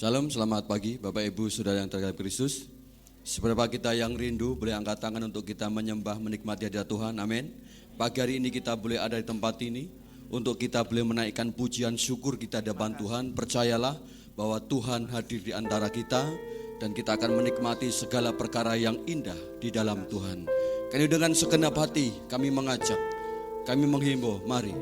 Shalom, selamat pagi Bapak Ibu Saudara yang terkasih Kristus. Seberapa kita yang rindu boleh angkat tangan untuk kita menyembah, menikmati hadirat Tuhan, amin. Pagi hari ini kita boleh ada di tempat ini untuk kita boleh menaikkan pujian syukur kita di hadapan Tuhan. Percayalah bahwa Tuhan hadir di antara kita dan kita akan menikmati segala perkara yang indah di dalam Tuhan. Karena dengan segenap hati kami mengajak, kami menghimbau, mari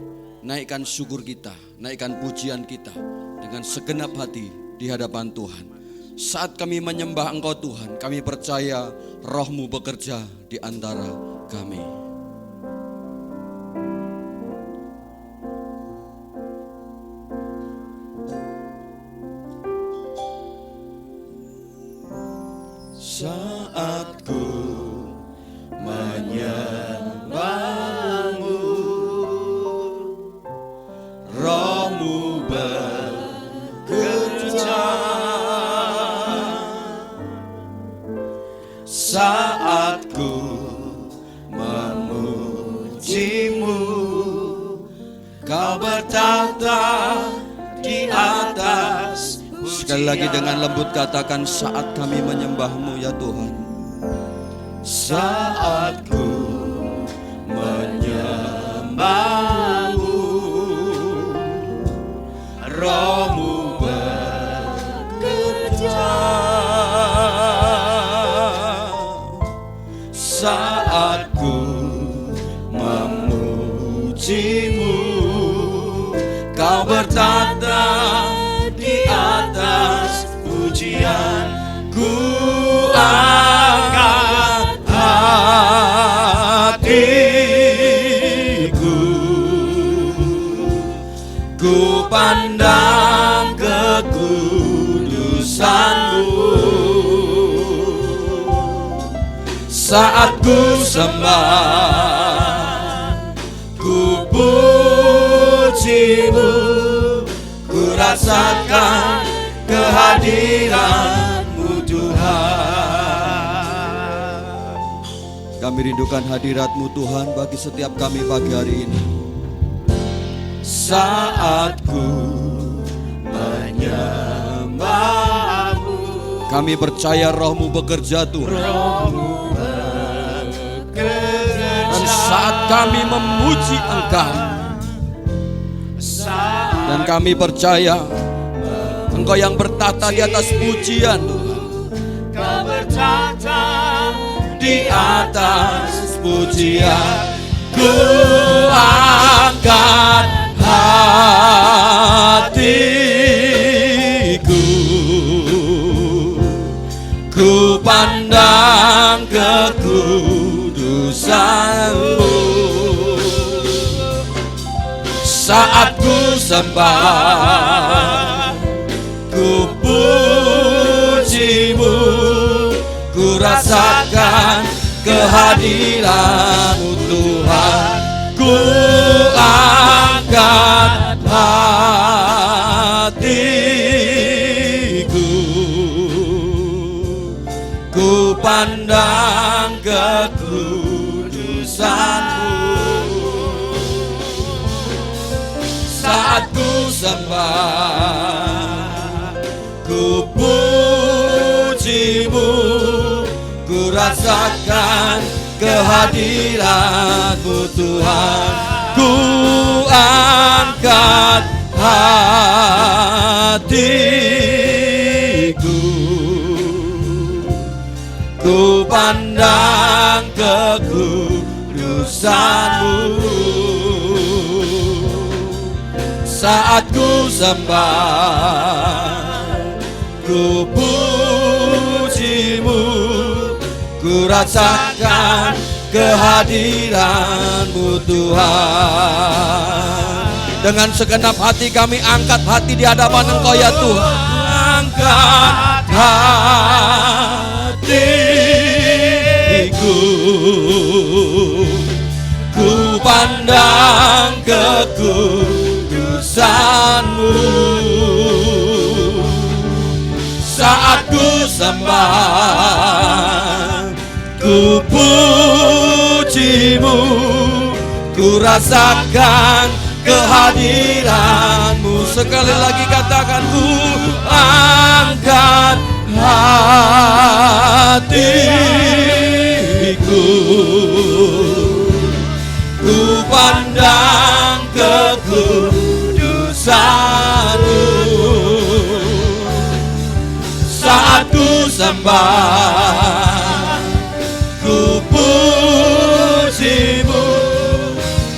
naikkan syukur kita, naikkan pujian kita dengan segenap hati di hadapan Tuhan. Saat kami menyembah Engkau Tuhan, kami percaya Roh-Mu bekerja di antara kami. Saat ku menyembah-Mu, Roh-Mu bekerja. Saat ku memuji-Mu, Kau bertahta di atas. Sekali lagi dengan lembut katakan, saat kami menyembah-Mu ya Tuhan. Saat ku menyembah-Mu, Roh-Mu bekerja. Saat ku memuji-Mu, Kau bertahta di atas pujian. Ku angkat hatiku, ku pandang kekudusan-Mu. Saat ku sembah, ku puji-Mu, ku rasakan kehadiran-Mu Tuhan. Kami rindukan hadirat-Mu Tuhan bagi setiap kami pagi hari ini. Saat ku menyembah-Mu, kami percaya Roh-Mu bekerja Tuhan. Roh-Mu bekerja. Dan saat kami memuji Engkau, dan kami percaya Engkau yang bertahta di atas pujian Tuhan. Kau bertahta di atas pujian. Ku angkat hatiku, ku pandang kekudusan-Mu. Saat ku sembah, ku puji-Mu, ku rasakan kehadiran-Mu Tuhan. Ku angkat hatiku, ku pandang kekudusan-Mu. Saat ku sembah, ku puji-Mu, ku rasakan kehadiran-Mu Tuhan. Ku angkat hatiku, ku pandang kekudusan-Mu. Saat ku sembah, ku puji-Mu, ku rasakan kehadiran-Mu Tuhan. Dengan segenap hati kami angkat hati di hadapan Engkau ya Tuhan. Angkat hatiku, ku pandang kekudusan-Mu. Saat ku sembah, ku puji-Mu, ku rasakan kehadiran-Mu Sekali lagi katakan, ku angkat hatiku, ku pandang kekudusan-Mu. Saat ku sembah, ku puji-Mu,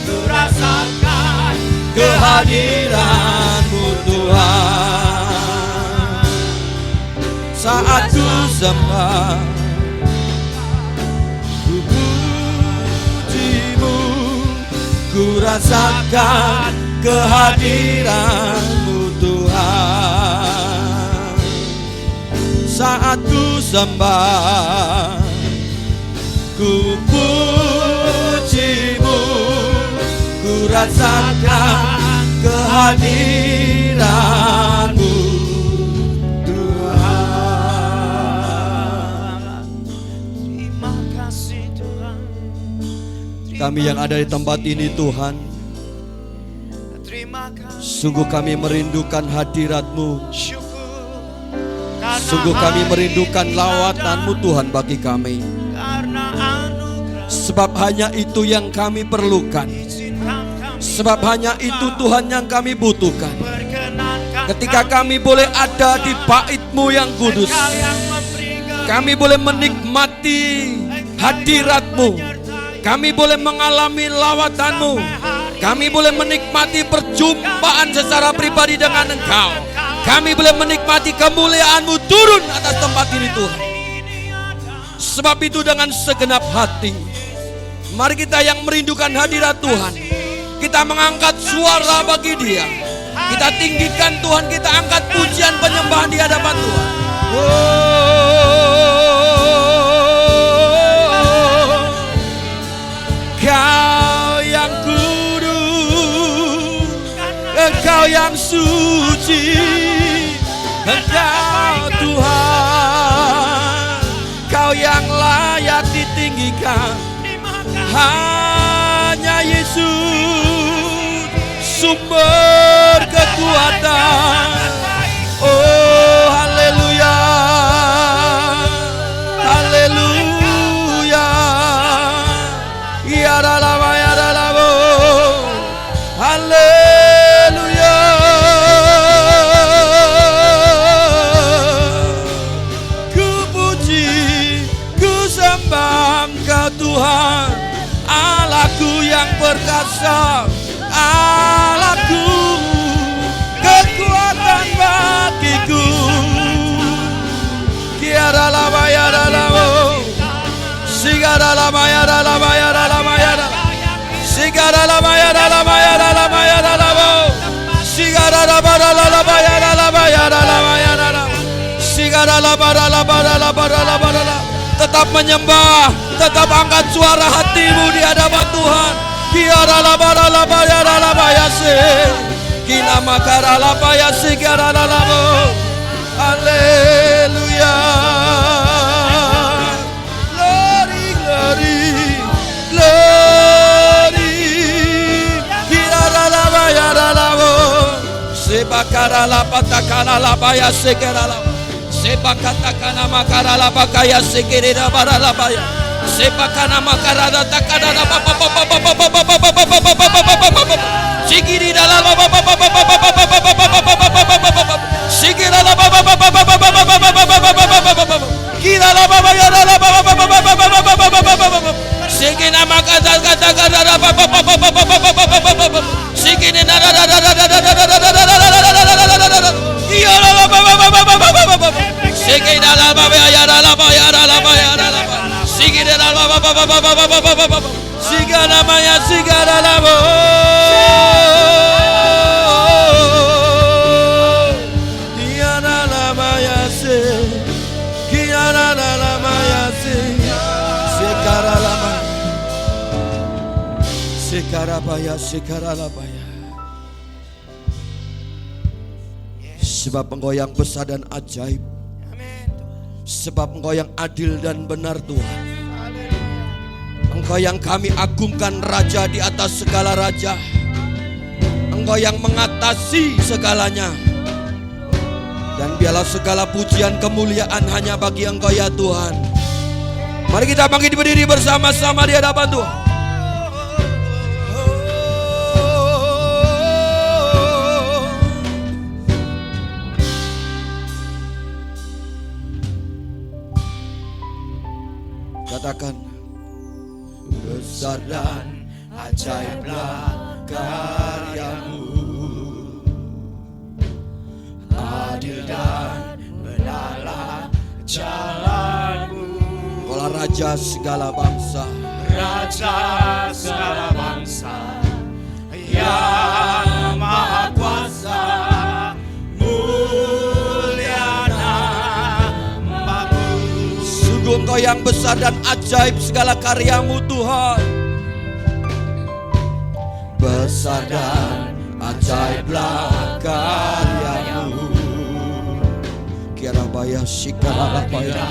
ku rasakan kehadiran-Mu Tuhan. Saat ku sembah, ku puji-Mu, ku rasakan kehadiran-Mu Tuhan. Saat ku sembah, ku puji-Mu, ku rasakan kehadiran-Mu Tuhan. Terima kasih Tuhan. Kami yang ada di tempat ini Tuhan, Terima kasih. sungguh kami merindukan hadirat-Mu. Syukur. Karena Sungguh kami hari merindukan ini lawatan-Mu ada, Tuhan bagi kami. karena anugerah Sebab hanya itu yang kami perlukan. izinkan kami Sebab hanya itu Tuhan yang kami butuhkan. perkenankan Ketika kami boleh ada di bait-Mu yang kudus, Engkau yang memberi kami boleh menikmati hadirat-Mu. Kami boleh mengalami lawatan-Mu. Kami boleh menikmati perjumpaan secara pribadi dengan Engkau. Kami boleh menikmati kemuliaan-Mu turun atas tempat ini Tuhan. Sebab itu dengan segenap hati, mari kita yang merindukan hadirat Tuhan, kita mengangkat suara bagi Dia. Kita tinggikan Tuhan, kita angkat pujian penyembahan di hadapan Tuhan. Kau yang kudus, Engkau yang suci, Engkau Tuhan, Kau yang layak ditinggikan. Hanya Yesus sumber kekuatan. Oh haleluya, haleluya, ya dalam ya dalam, haleluya. Ku puji, ku sembah Engkau Tuhan, Allahku yang perkasa, Allahku kekuatan bagiku. Tiada lama ya dalam, sigara lama ya dalam ya dalam ya dalam, sigara lama ya dalam ya dalam ya dalam, sigara lama ya dalam ya dalam ya dalam, sigara lama dalam. Tetap menyembah, tetap angkat suara hatimu di hadapan Tuhan. Kiara laba ya laba ya se, kina makara laba ya se kiara laba. Haleluya, glory glory glory. Kiara laba ya laba, sebakara laba takala laba ya se kiara laba. Sebakata kana makara laba kaya se kiara laba ya. Sebakana makara takana laba sikiri dalam sikira laba kira laba ya dalam sikina makata kata sikini iya sikina laba ya dalam sikira laba sigana maya sigara labo diana lama ya se kiana lama ya se sekara lama sekara baya sekara labaya. Sebab Engkau yang besar dan ajaib, sebab Engkau yang adil dan benar Tuhan. Engkau yang kami agungkan, Raja di atas segala raja. Engkau yang mengatasi segalanya. Dan biarlah segala pujian kemuliaan hanya bagi Engkau ya Tuhan. Mari kita bangkit berdiri bersama-sama di hadapan Tuhan. Katakan, besar dan ajaiblah karyamu, adil dan benarlah jalanmu. Kaulah Raja segala bangsa, Raja segala bangsa, yang maha kuasa, mulia namamu. sungguh Engkau yang besar dan ajaib segala karyamu Tuhan. Besar dan ajaiblah karyamu. Kira baya sikala baya,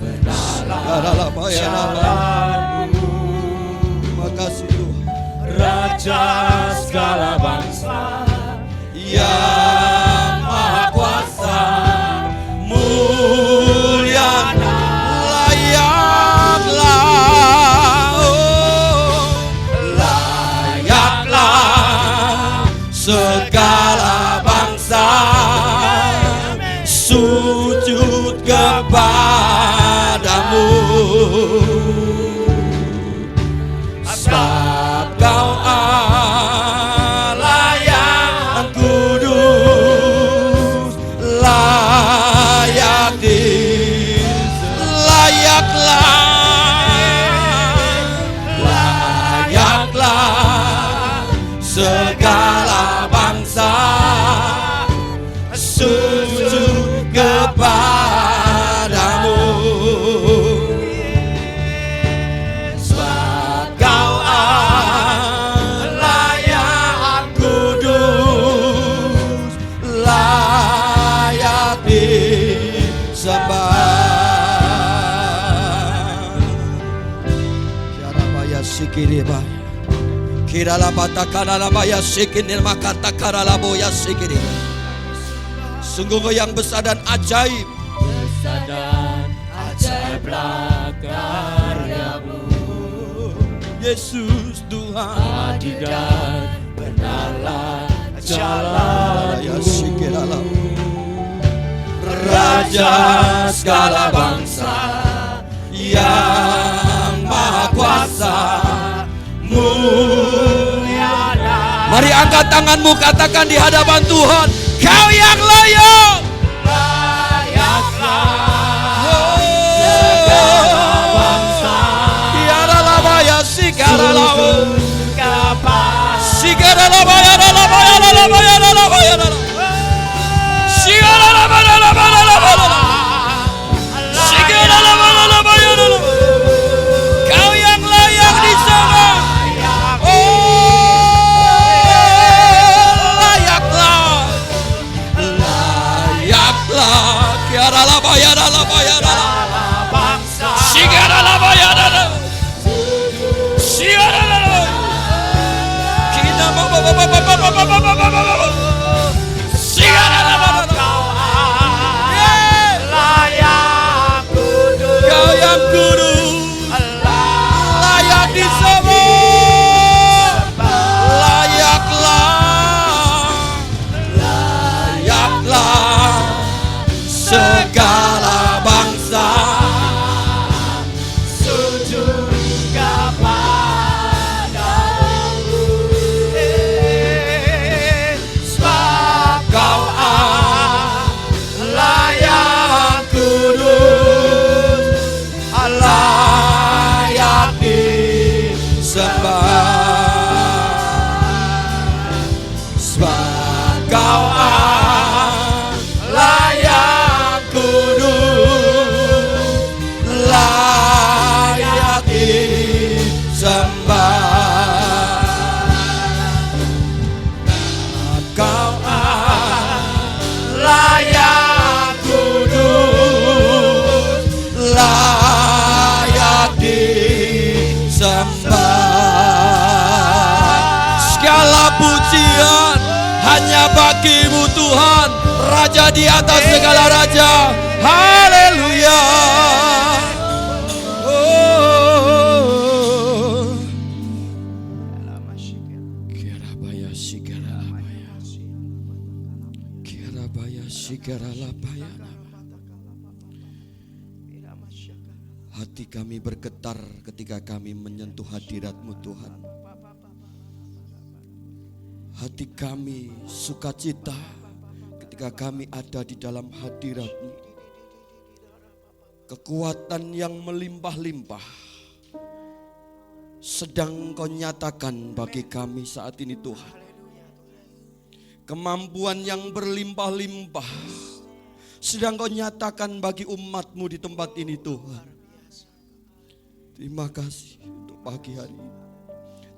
sikala baya. Terima kasih Tuhan. Raja segala bangsa, Yang maha kuasa, mulia layaklah, layaklah segala bangsa sujud kepadamu. Sebab Kau Allah yang kudus, layaklah segala bangsa sujud kepadamu. Sebab Kau Allah yang kudus, layak disembah. Kiarabaya sikiriba, kiralabata karalabaya sikinil makata karalaboya sikiri. Sungguh Kau yang besar dan ajaib, besar dan ajaiblah karyamu, Yesus Tuhan. adil dan benarlah Raya jalanmu. sikiralah. Raja segala bangsa, Yang maha kuasa, mulia namamu. mari angkat tanganmu, katakan di hadapan Tuhan, Kau yang layak. Layaklah Segala bangsa, Yaralabaya sikaralawo, kapan sikaralabaya lalabaya lalabaya lalabaya lalabaya. Sikaralabaya lalabaya lalabaya. Sikaralabaya lalabaya. Kau yang layak disembah. Layaklah, kiara labaya labaya bangsa, sigara labaya sigara kita sigara layak kudus, Kau yang kudus, layak disembah. Layaklah segala bangsa sujud kepadamu. Sebab Kau Allah yang kudus, Tuhan, Raja di atas segala raja. Haleluya. Oh. Kirabaya sigara abaya. Kirabaya sigara labaya. Hati kami bergetar ketika kami menyentuh hadirat-Mu Tuhan. Hati kami sukacita ketika kami ada di dalam hadirat-Mu. Kekuatan yang melimpah-limpah sedang Kau nyatakan bagi kami saat ini Tuhan. Kemampuan yang berlimpah-limpah sedang Kau nyatakan bagi umat-Mu di tempat ini Tuhan. Terima kasih untuk pagi hari ini.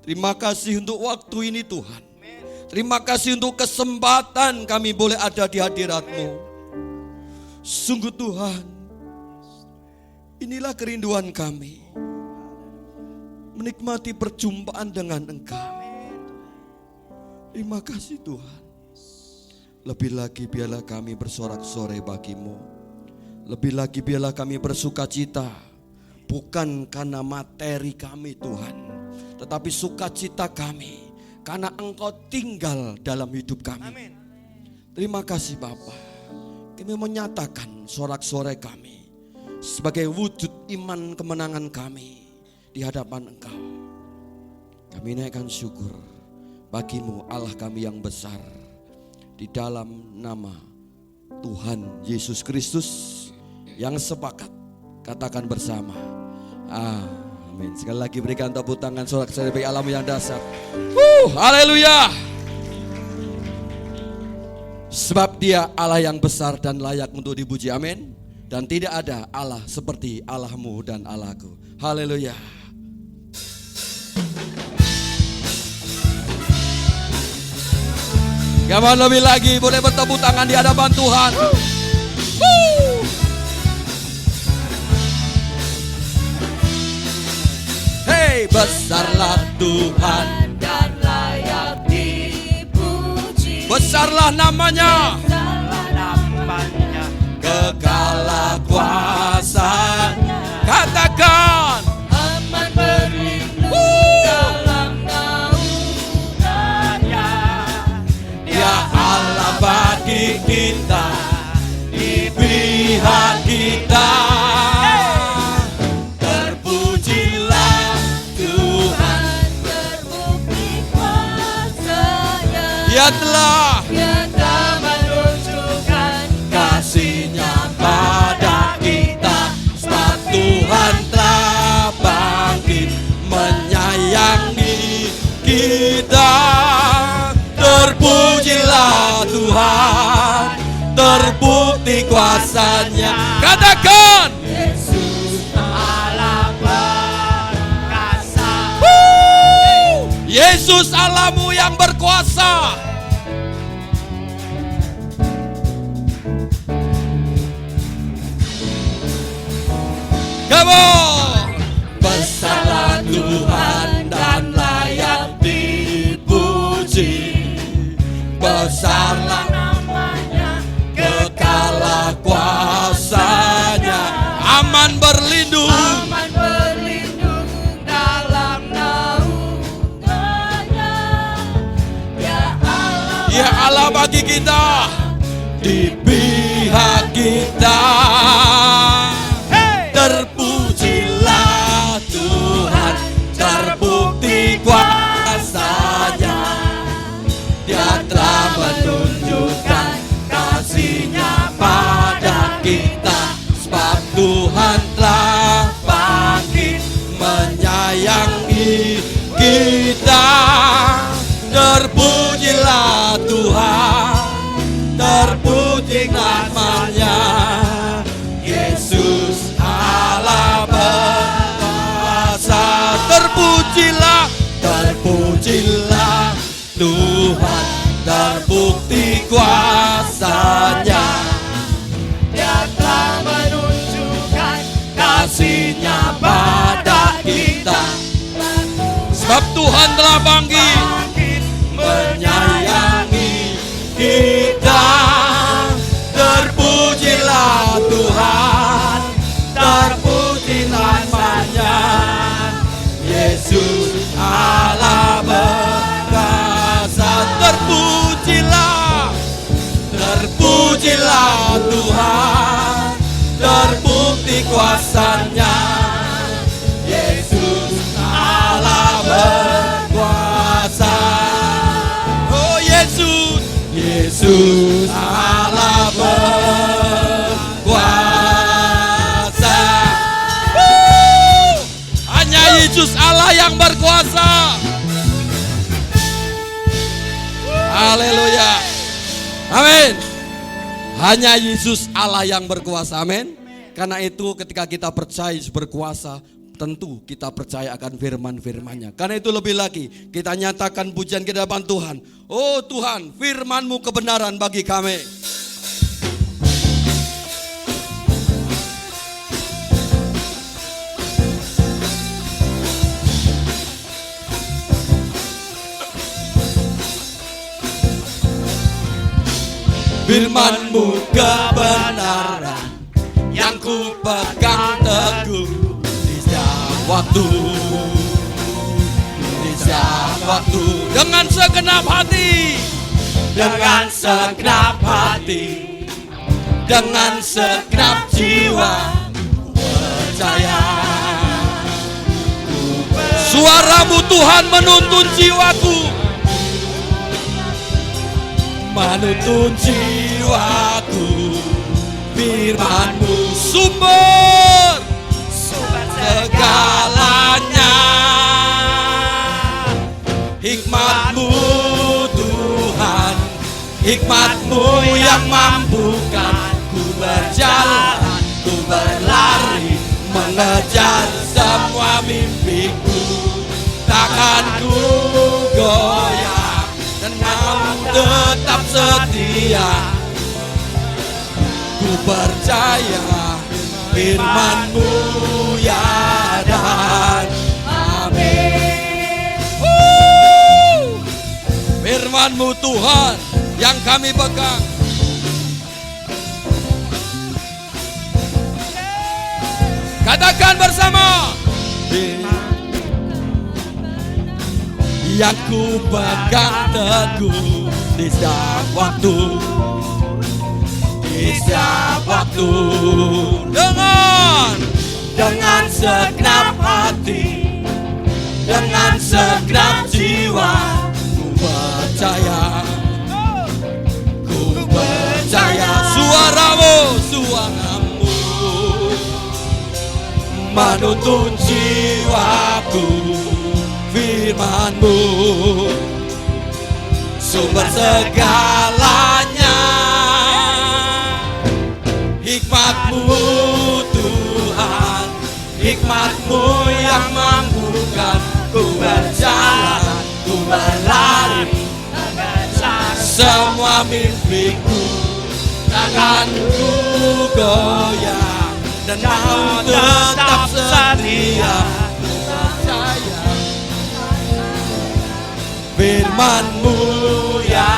Terima kasih untuk waktu ini Tuhan. Terima kasih untuk kesempatan kami boleh ada di hadirat-Mu. Sungguh Tuhan, inilah kerinduan kami. Menikmati perjumpaan dengan Engkau. Terima kasih Tuhan. Lebih lagi biarlah kami bersorak-sorai bagi-Mu. Lebih lagi biarlah kami bersukacita. Bukan karena materi kami Tuhan, tetapi sukacita kami karena Engkau tinggal dalam hidup kami. Amin. Terima kasih Bapa. Kami menyatakan sorak-sorai kami sebagai wujud iman kemenangan kami di hadapan Engkau. Kami naikkan syukur bagi-Mu Allah kami yang besar. Di dalam nama Tuhan Yesus Kristus yang sepakat, katakan bersama, amin. Sekali lagi berikan tepuk tangan sorak-sorai bagi Allah yang dasar. Haleluya. Sebab Dia Allah yang besar dan layak untuk dipuji, amin. Dan tidak ada Allah seperti Allahmu dan Allahku. Haleluya. Kapan lebih lagi boleh bertepuk tangan di hadapan Tuhan. Hey, besarlah Tuhan dan layak dipuji. Besarlah namanya, Besarlah namanya, kekalah kuasanya. Katakan, aman berlindung dalam naungannya. Dia Allah bagi kita, di pihak kita. Terpujilah Tuhan, Terbukti kuasanya. Dia telah menunjukkan kasih-Nya pada kita. Sebab Tuhan telah bangkit menyayangi kita. Terpujilah Tuhan, terbukti kuasanya. Katakan, Yesus Allah perkasa. Yesus Allahmu yang berkuasa. Come on. Besarlah Tuhan dan layak dipuji. Besarlah Namanya kekalah kuasanya. Aman berlindung, aman berlindung dalam naungannya. Ya Allah bagi kita, di pihak kita. Terpujilah Tuhan, terbukti kuasanya. Dia telah menunjukkan kasih-Nya pada kita. Sebab Tuhan telah bangkit menyayangi kita. Terpujilah Tuhan, terpuji namanya. Yesus Allah berkuasa. Terpujilah, terpujilah Tuhan, terbukti kuasanya. Dia telah menunjukkan Kasih-Nya pada kita. Sebab Tuhan telah bangkit menyayangi kita. terpuji namanya. Yesus Allah berkuasa. Terpujilah Tuhan, terbukti kuasanya. Yesus Allah berkuasa. Oh Yesus Allah berkuasa. Hanya Yesus Allah yang berkuasa. Haleluya. Amin. Hanya Yesus Allah yang berkuasa. Amin. Karena itu ketika kita percaya Yesus berkuasa, tentu kita percaya akan firman-firman-Nya. Karena itu lebih lagi kita nyatakan pujian ke hadapan Tuhan. Oh Tuhan, firman-Mu kebenaran bagi kami. Firman-Mu kebenaran yang ku pegang teguh di setiap waktu, dengan segenap hati, dengan segenap hati, dengan segenap jiwa percaya. Suara-Mu Tuhan menuntun jiwaku, menuntun jiwaku. Firman-Mu sumber segalanya. Hikmat-Mu Tuhan, hikmat-Mu yang mampukan ku berjalan, ku berlari, mengejar semua mimpiku. Takkan ku goyah dan mau tetap setia. Ku percaya firman-Mu ya dan amin. Firman-Mu Tuhan yang kami pegang. Katakan bersama. Yang ku pegang teguh di setiap waktu, di setiap waktu. Dengan segenap hati, dengan segenap jiwa, ku percaya, ku percaya. Suara-Mu menuntun jiwaku. Firman-Mu sumber segalanya. Hikmat-Mu Tuhan, hikmat-Mu yang mampukan ku berjalan, ku berlari, semua mimpiku. Takkan ku goyah dan mau tetap setia. Percaya firman-Mu ya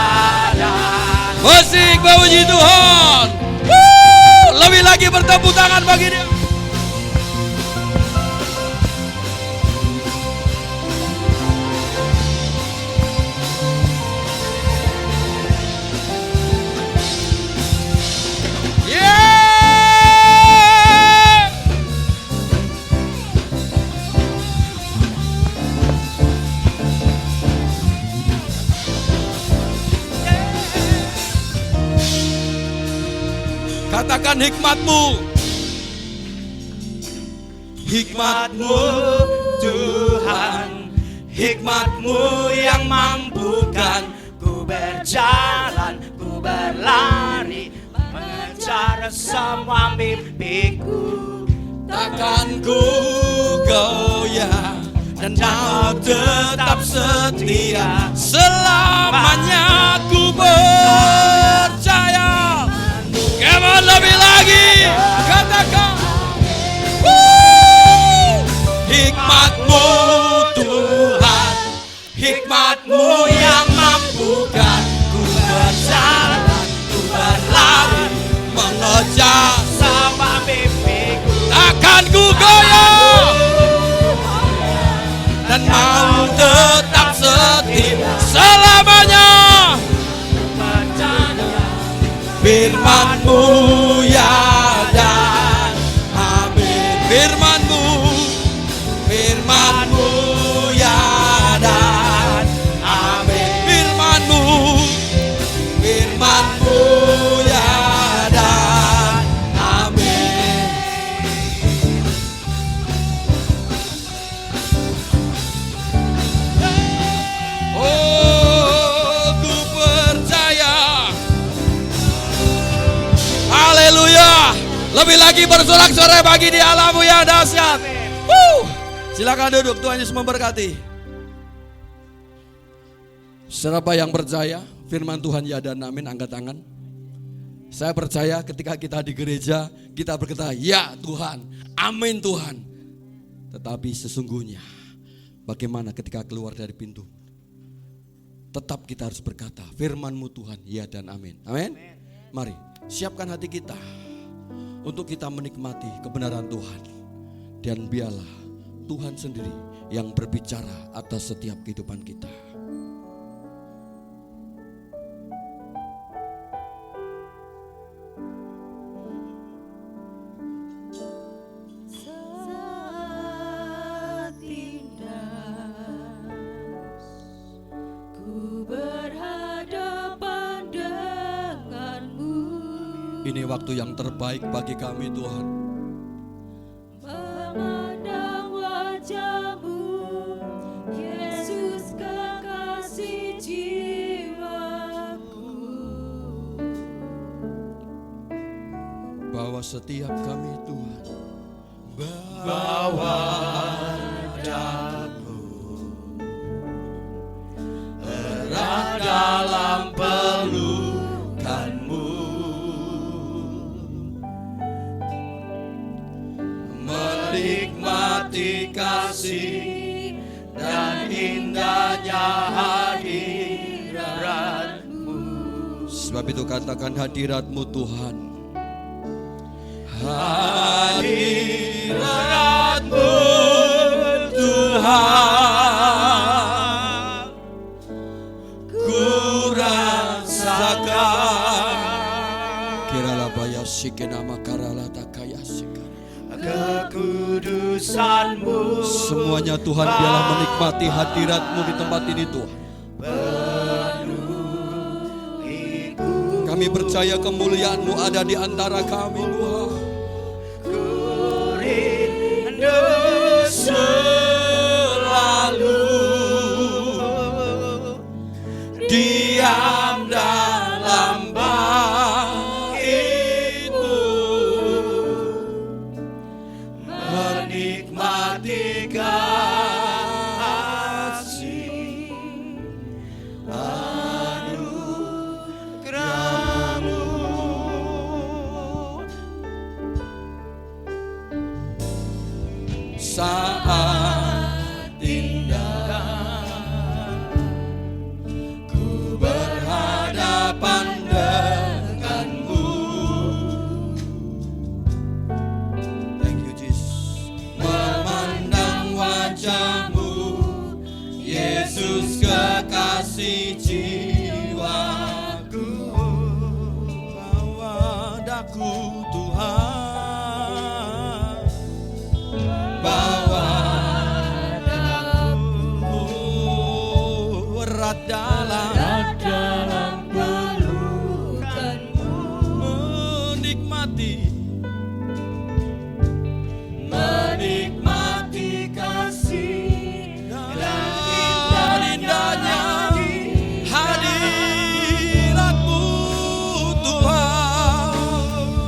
dan musik memuji Tuhan. Lebih lagi bertepuk tangan bagi Dia. Katakan hikmat-Mu, hikmat-Mu Tuhan, hikmat-Mu yang mampukan ku berjalan, ku berlari, mengejar semua mimpiku. Takkan ku goyah dan mau tetap setia. Selamanya ku percaya. Kemana lebih lagi? Katakan hikmat-Mu Tuhan, hikmat-Mu yang mampukan ku berjalan, ku berlari, mengejar semua mimpiku. Takkan ku goyah Firman-Mu ya dan amin. Firman-Mu, Firman-Mu ya dan amin. Firman-Mu, Firman-Mu ya dan amin. Oh, ku percaya. Haleluya. Lebih lagi bersorak-sorai bagi di alammu yang dahsyat. Silakan duduk, Tuhan Yesus memberkati. Siapa yang percaya firman Tuhan ya dan amin, angkat tangan. Saya percaya ketika kita di gereja, kita berkata ya Tuhan, amin Tuhan. Tetapi sesungguhnya bagaimana ketika keluar dari pintu? Tetap kita harus berkata firman-Mu Tuhan ya dan amin. Amin. Mari siapkan hati kita untuk kita menikmati kebenaran Tuhan. Dan biarlah Tuhan sendiri yang berbicara atas setiap kehidupan kita. Saat indah ku berhadapan denganmu. Ini waktu yang terbaik bagi kami Tuhan. Memandang wajah-Mu, Yesus kekasih jiwaku. Bawa setiap kami Tuhan. Bawa wajah-Mu, erat dalam pelukan-Mu. Menikmati kasih dan indahnya hadirat-Mu. Sebab itu katakan hadirat-Mu Tuhan. Hadirat-Mu Tuhan, ku rasakan Kiralah baya sikena makarala takaya sikana. kekudusan-Mu. Semuanya Tuhan biarlah menikmati hadirat-Mu di tempat ini Tuhan. Kami percaya kemuliaan-Mu ada di antara kami Tuhan. Ku rindu selalu diam dalam bait-Mu, menikmati kasih anugerah-Mu. Saat indah ku berhadapan denganmu. Thank you Jesus. Memandang wajah-Mu, Yesus kekasih jiwaku. Bawa daku Tuhan, bawa daku erat dalam pelukan-Mu. Menikmati kasih dan indahnya hadirat-Mu Tuhan.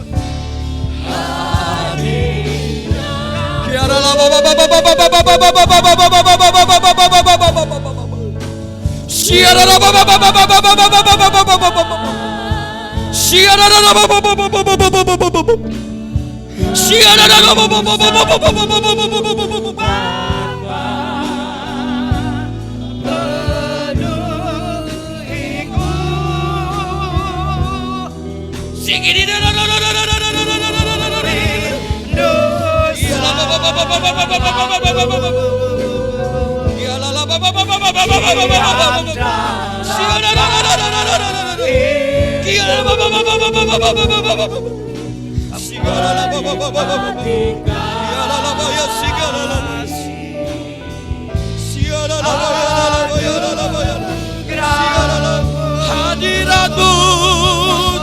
Hadiratmu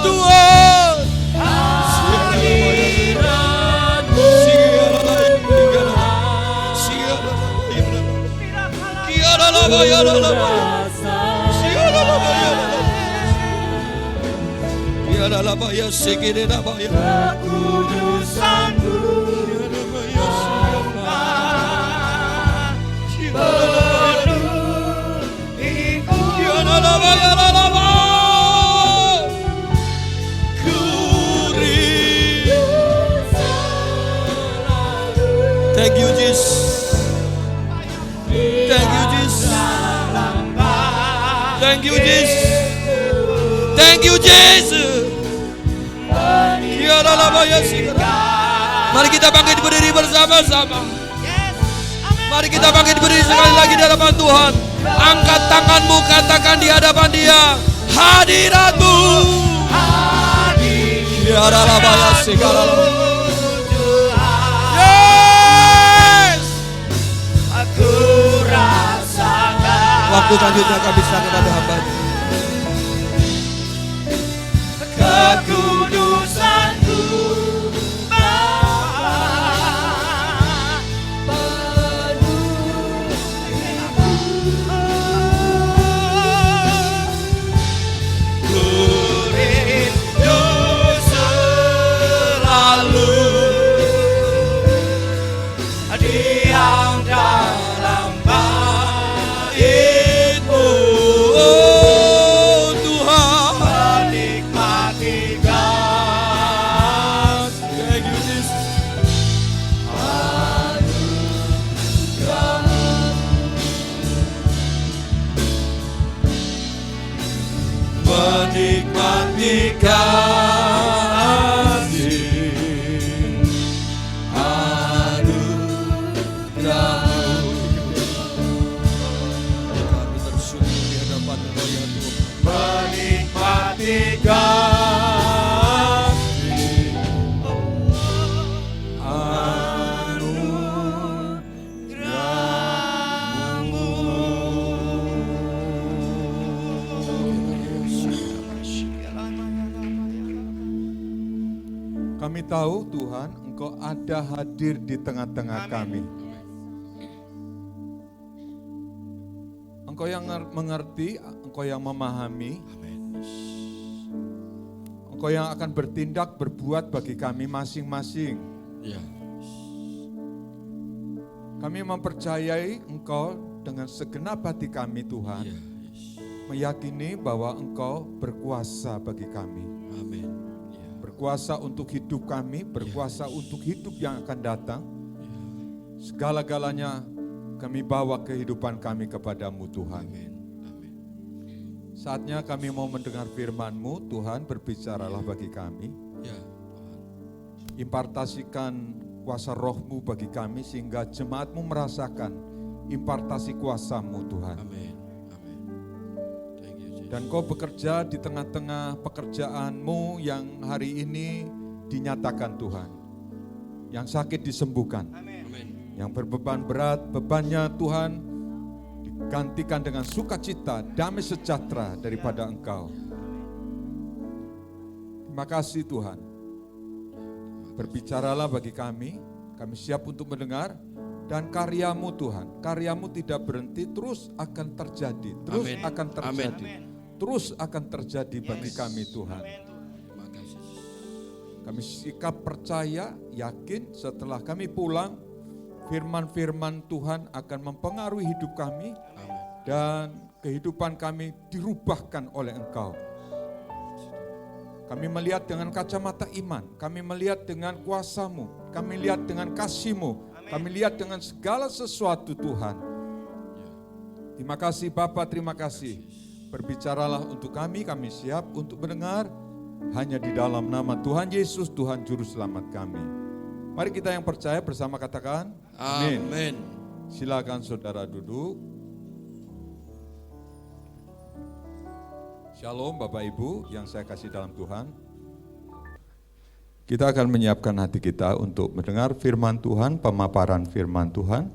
Tuhan, kekudusanmu Thank you Jesus. Thank you Jesus. Thank you Jesus. Thank you Jesus. Mari kita bangkit berdiri bersama-sama. Mari kita bangkit berdiri sekali lagi di hadapan Tuhan. Angkat tanganmu, katakan di hadapan Dia, hadiratmu. Aku rasakan Waktu selanjutnya kami bisa kepada hamba-Mu. kekudusanmu Bapa, ku rindu selalu diam dalam bait-Mu, Oh Tuhan. menikmati kasih. Thank you Jesus. Menikmati kasih Kami tersyukur di hadapan-Mu ya Tuhan. menikmati kasih anugerah-Mu. Kami tahu Tuhan, Engkau ada hadir di tengah-tengah kami. Engkau yang mengerti, Engkau yang memahami, Engkau yang akan bertindak, berbuat bagi kami masing-masing. Ya. Kami mempercayai Engkau dengan segenap hati kami Tuhan, Ya. meyakini bahwa Engkau berkuasa bagi kami. Amin. Ya. Berkuasa untuk hidup kami, berkuasa untuk hidup yang akan datang. Segala-galanya kami bawa kehidupan kami kepadamu Tuhan. Amin. Amin. Saatnya kami mau mendengar firman-Mu, Tuhan berbicaralah bagi kami. Ya. Impartasikan kuasa roh-Mu bagi kami sehingga jemaat-Mu merasakan impartasi kuasa-Mu Tuhan. Amin. Amin. Thank you Jesus. Dan Kau bekerja di tengah-tengah pekerjaan-Mu yang hari ini dinyatakan Tuhan. Yang sakit disembuhkan. Amin. Yang berbeban berat, bebannya Tuhan digantikan dengan sukacita, damai sejahtera daripada Engkau. Terima kasih Tuhan. Berbicaralah bagi kami siap untuk mendengar, dan karya-Mu Tuhan, karya-Mu tidak berhenti, terus akan terjadi, terus Amin. akan terjadi, Amin. terus akan terjadi bagi kami Tuhan. Terima kasih. Kami sikap percaya, yakin setelah kami pulang, firman-firman Tuhan akan mempengaruhi hidup kami Amin. dan kehidupan kami dirubahkan oleh Engkau. Kami melihat dengan kacamata iman, kami melihat dengan kuasa-Mu, kami lihat dengan kasih-Mu, kami lihat dengan segala sesuatu Tuhan. Terima kasih Bapa, terima kasih. Berbicaralah untuk kami siap untuk mendengar hanya di dalam nama Tuhan Yesus, Tuhan Juru Selamat kami. Mari kita yang percaya bersama katakan, amin. Amin. Silakan saudara duduk. Shalom Bapak Ibu yang saya kasih dalam Tuhan. Kita akan menyiapkan hati kita untuk mendengar firman Tuhan, pemaparan firman Tuhan.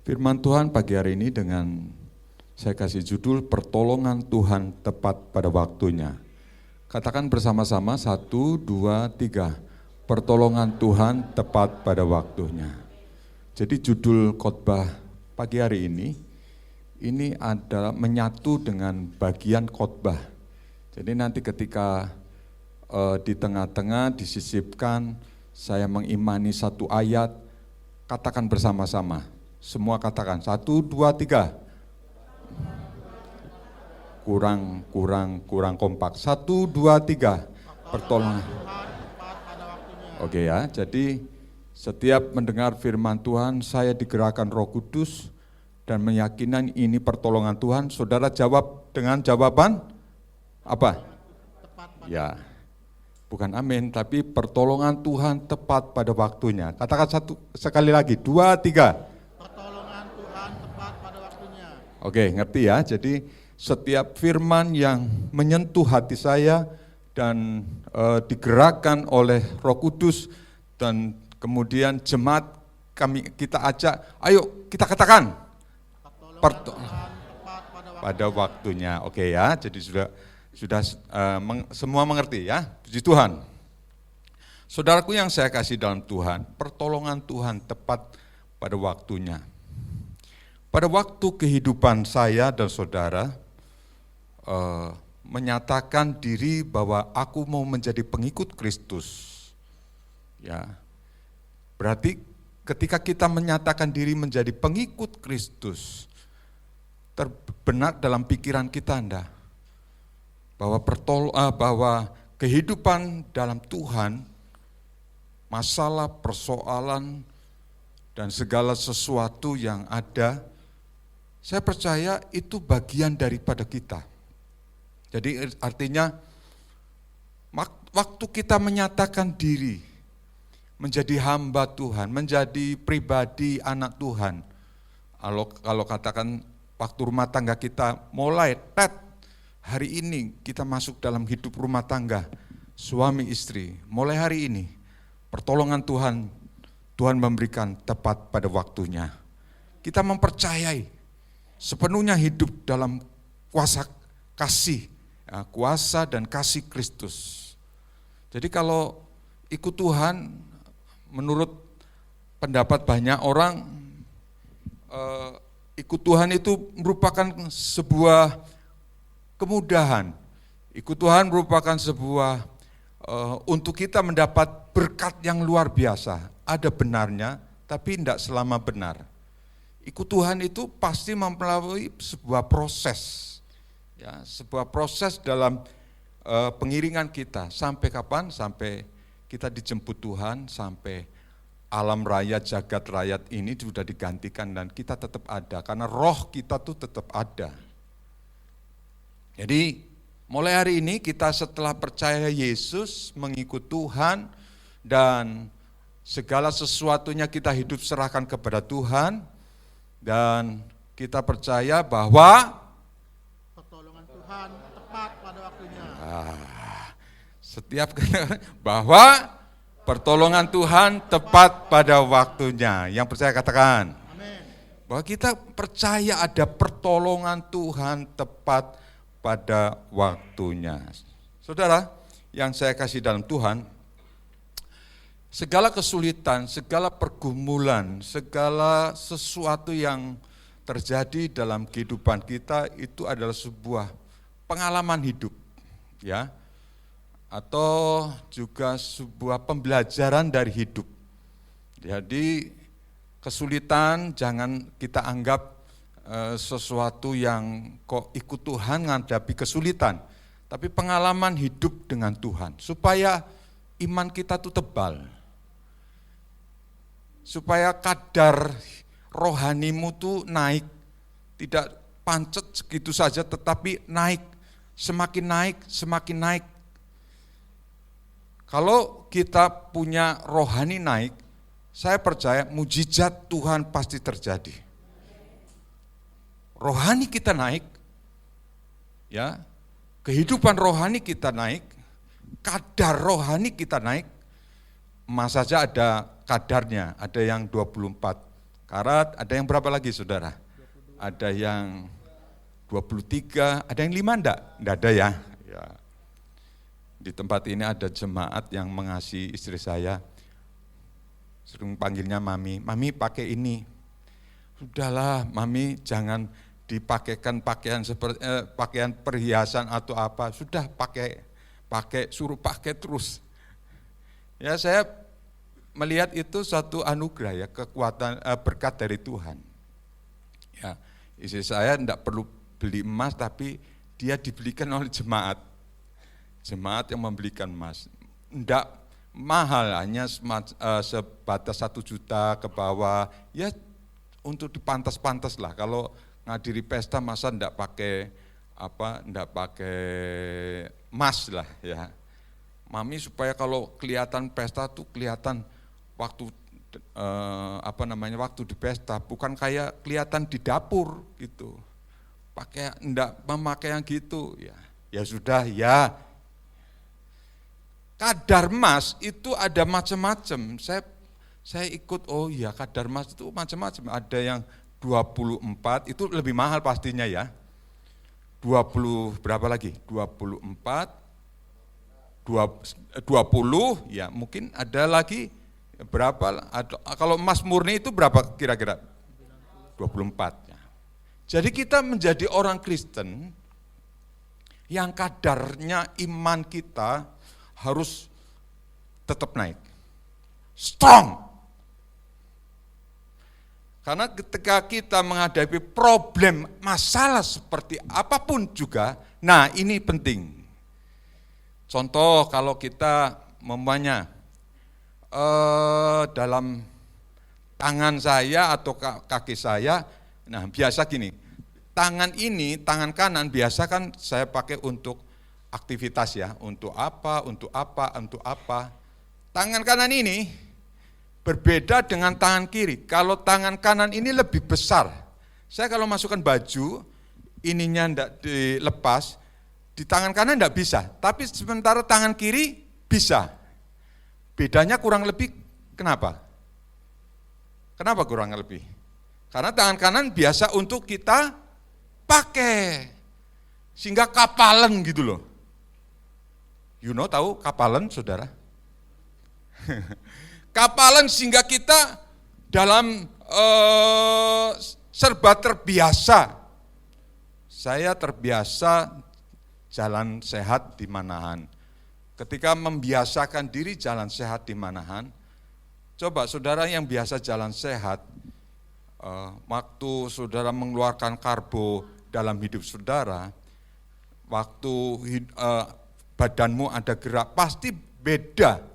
Firman Tuhan pagi hari ini dengan saya kasih judul pertolongan Tuhan tepat pada waktunya. Katakan bersama-sama 1, 2, 3. Pertolongan Tuhan tepat pada waktunya. Jadi judul khotbah pagi hari ini adalah menyatu dengan bagian khotbah. Jadi nanti ketika di tengah-tengah disisipkan, saya mengimani satu ayat, katakan bersama-sama. Semua katakan, 1, 2, 3. Kurang kompak. 1, 2, 3. Pertolongan. Oke ya, jadi setiap mendengar firman Tuhan, saya digerakkan Roh Kudus dan meyakinkan ini pertolongan Tuhan. Saudara jawab dengan jawaban apa? Ya, bukan amin, tapi pertolongan Tuhan tepat pada waktunya. Katakan sekali lagi, 2, 3. Pertolongan Tuhan tepat pada waktunya. Oke, ngerti ya. Jadi setiap firman yang menyentuh hati saya dan digerakkan oleh Roh Kudus dan kemudian jemaat kita ajak, ayo kita katakan pada waktunya. Oke ya, jadi sudah semua mengerti ya, puji Tuhan. Saudaraku yang saya kasih dalam Tuhan, pertolongan Tuhan tepat pada waktunya. Pada waktu kehidupan saya dan saudara menyatakan diri bahwa aku mau menjadi pengikut Kristus, ya, berarti ketika kita menyatakan diri menjadi pengikut Kristus, terbenak dalam pikiran kita bahwa kehidupan dalam Tuhan, masalah, persoalan, dan segala sesuatu yang ada, saya percaya itu bagian daripada kita. Jadi artinya waktu kita menyatakan diri menjadi hamba Tuhan, menjadi pribadi anak Tuhan, kalau katakan waktu rumah tangga kita mulai, hari ini kita masuk dalam hidup rumah tangga, suami istri, mulai hari ini pertolongan Tuhan memberikan tepat pada waktunya. Kita mempercayai sepenuhnya hidup dalam kuasa dan kasih Kristus. Jadi kalau ikut Tuhan, menurut pendapat banyak orang, ikut Tuhan itu merupakan sebuah kemudahan. Ikut Tuhan merupakan sebuah untuk kita mendapat berkat yang luar biasa. Ada benarnya, tapi tidak selama benar. Ikut Tuhan itu pasti melalui sebuah proses. Ya, sebuah proses dalam pengiringan kita. Sampai kapan? Sampai kita dijemput Tuhan, sampai alam raya, jagat raya ini sudah digantikan dan kita tetap ada, karena roh kita tuh tetap ada. Jadi mulai hari ini kita setelah percaya Yesus, mengikut Tuhan, dan segala sesuatunya kita hidup serahkan kepada Tuhan, dan kita percaya bahwa pertolongan Tuhan tepat pada waktunya. Bahwa pertolongan Tuhan tepat pada waktunya. Yang percaya katakan. Amin. Bahwa kita percaya ada pertolongan Tuhan tepat pada waktunya. Saudara, yang saya kasih dalam Tuhan, segala kesulitan, segala pergumulan, segala sesuatu yang terjadi dalam kehidupan kita itu adalah sebuah pengalaman hidup, ya, atau juga sebuah pembelajaran dari hidup. Jadi kesulitan jangan kita anggap sesuatu yang kok ikut Tuhan menghadapi kesulitan, tapi pengalaman hidup dengan Tuhan supaya iman kita tuh tebal, supaya kadar rohanimu tuh naik, tidak pancet segitu saja tetapi naik, semakin naik, semakin naik. Kalau kita punya rohani naik, saya percaya mujizat Tuhan pasti terjadi. Rohani kita naik, ya, kehidupan rohani kita naik, kadar rohani kita naik, emas saja ada kadarnya, ada yang 24 karat, ada yang berapa lagi saudara? Ada yang 23, ada yang 5 enggak? Enggak ada ya. Di tempat ini ada jemaat yang mengasihi istri saya, sering panggilnya Mami, Mami pakai ini. Sudahlah Mami, jangan dipakaikan pakaian seperti pakaian perhiasan atau apa, sudah pakai suruh pakai terus. Ya, saya melihat itu suatu anugerah ya, kekuatan berkat dari Tuhan. Ya, istri saya tidak perlu beli emas, tapi dia dibelikan oleh jemaat yang membelikan emas. Tidak mahal, hanya sebatas 1 juta ke bawah, ya untuk dipantas-pantas lah. Kalau ngadiri pesta masa enggak pakai emas lah ya. Mami supaya kalau kelihatan pesta tuh kelihatan waktu waktu di pesta, bukan kayak kelihatan di dapur gitu. Enggak memakai yang gitu ya. Ya sudah ya. Kadar emas itu ada macam-macam. Saya ikut, oh iya kadar emas itu macam-macam. Ada yang 24, itu lebih mahal pastinya ya. 20 berapa lagi? 24, 20 ya mungkin ada lagi berapa? Kalau emas murni itu berapa kira-kira? 24 ya. Jadi kita menjadi orang Kristen yang kadarnya iman kita harus tetap naik, strong. Karena ketika kita menghadapi problem, masalah seperti apapun juga, nah ini penting. Contoh kalau kita dalam tangan saya atau kaki saya, nah biasa gini, tangan kanan biasa kan saya pakai untuk aktivitas ya, untuk apa. Tangan kanan ini berbeda dengan tangan kiri. Kalau tangan kanan ini lebih besar. Saya kalau masukkan baju, ininya enggak dilepas, di tangan kanan enggak bisa. Tapi sementara tangan kiri bisa. Bedanya kurang lebih kenapa? Kenapa kurang lebih? Karena tangan kanan biasa untuk kita pakai. Sehingga kapalan gitu loh. Tahu kapalan saudara? Kapalan sehingga kita dalam serba terbiasa. Saya terbiasa jalan sehat di Manahan. Ketika membiasakan diri jalan sehat di Manahan, coba saudara yang biasa jalan sehat, waktu saudara mengeluarkan karbo dalam hidup saudara, waktu badanmu ada gerak, pasti beda.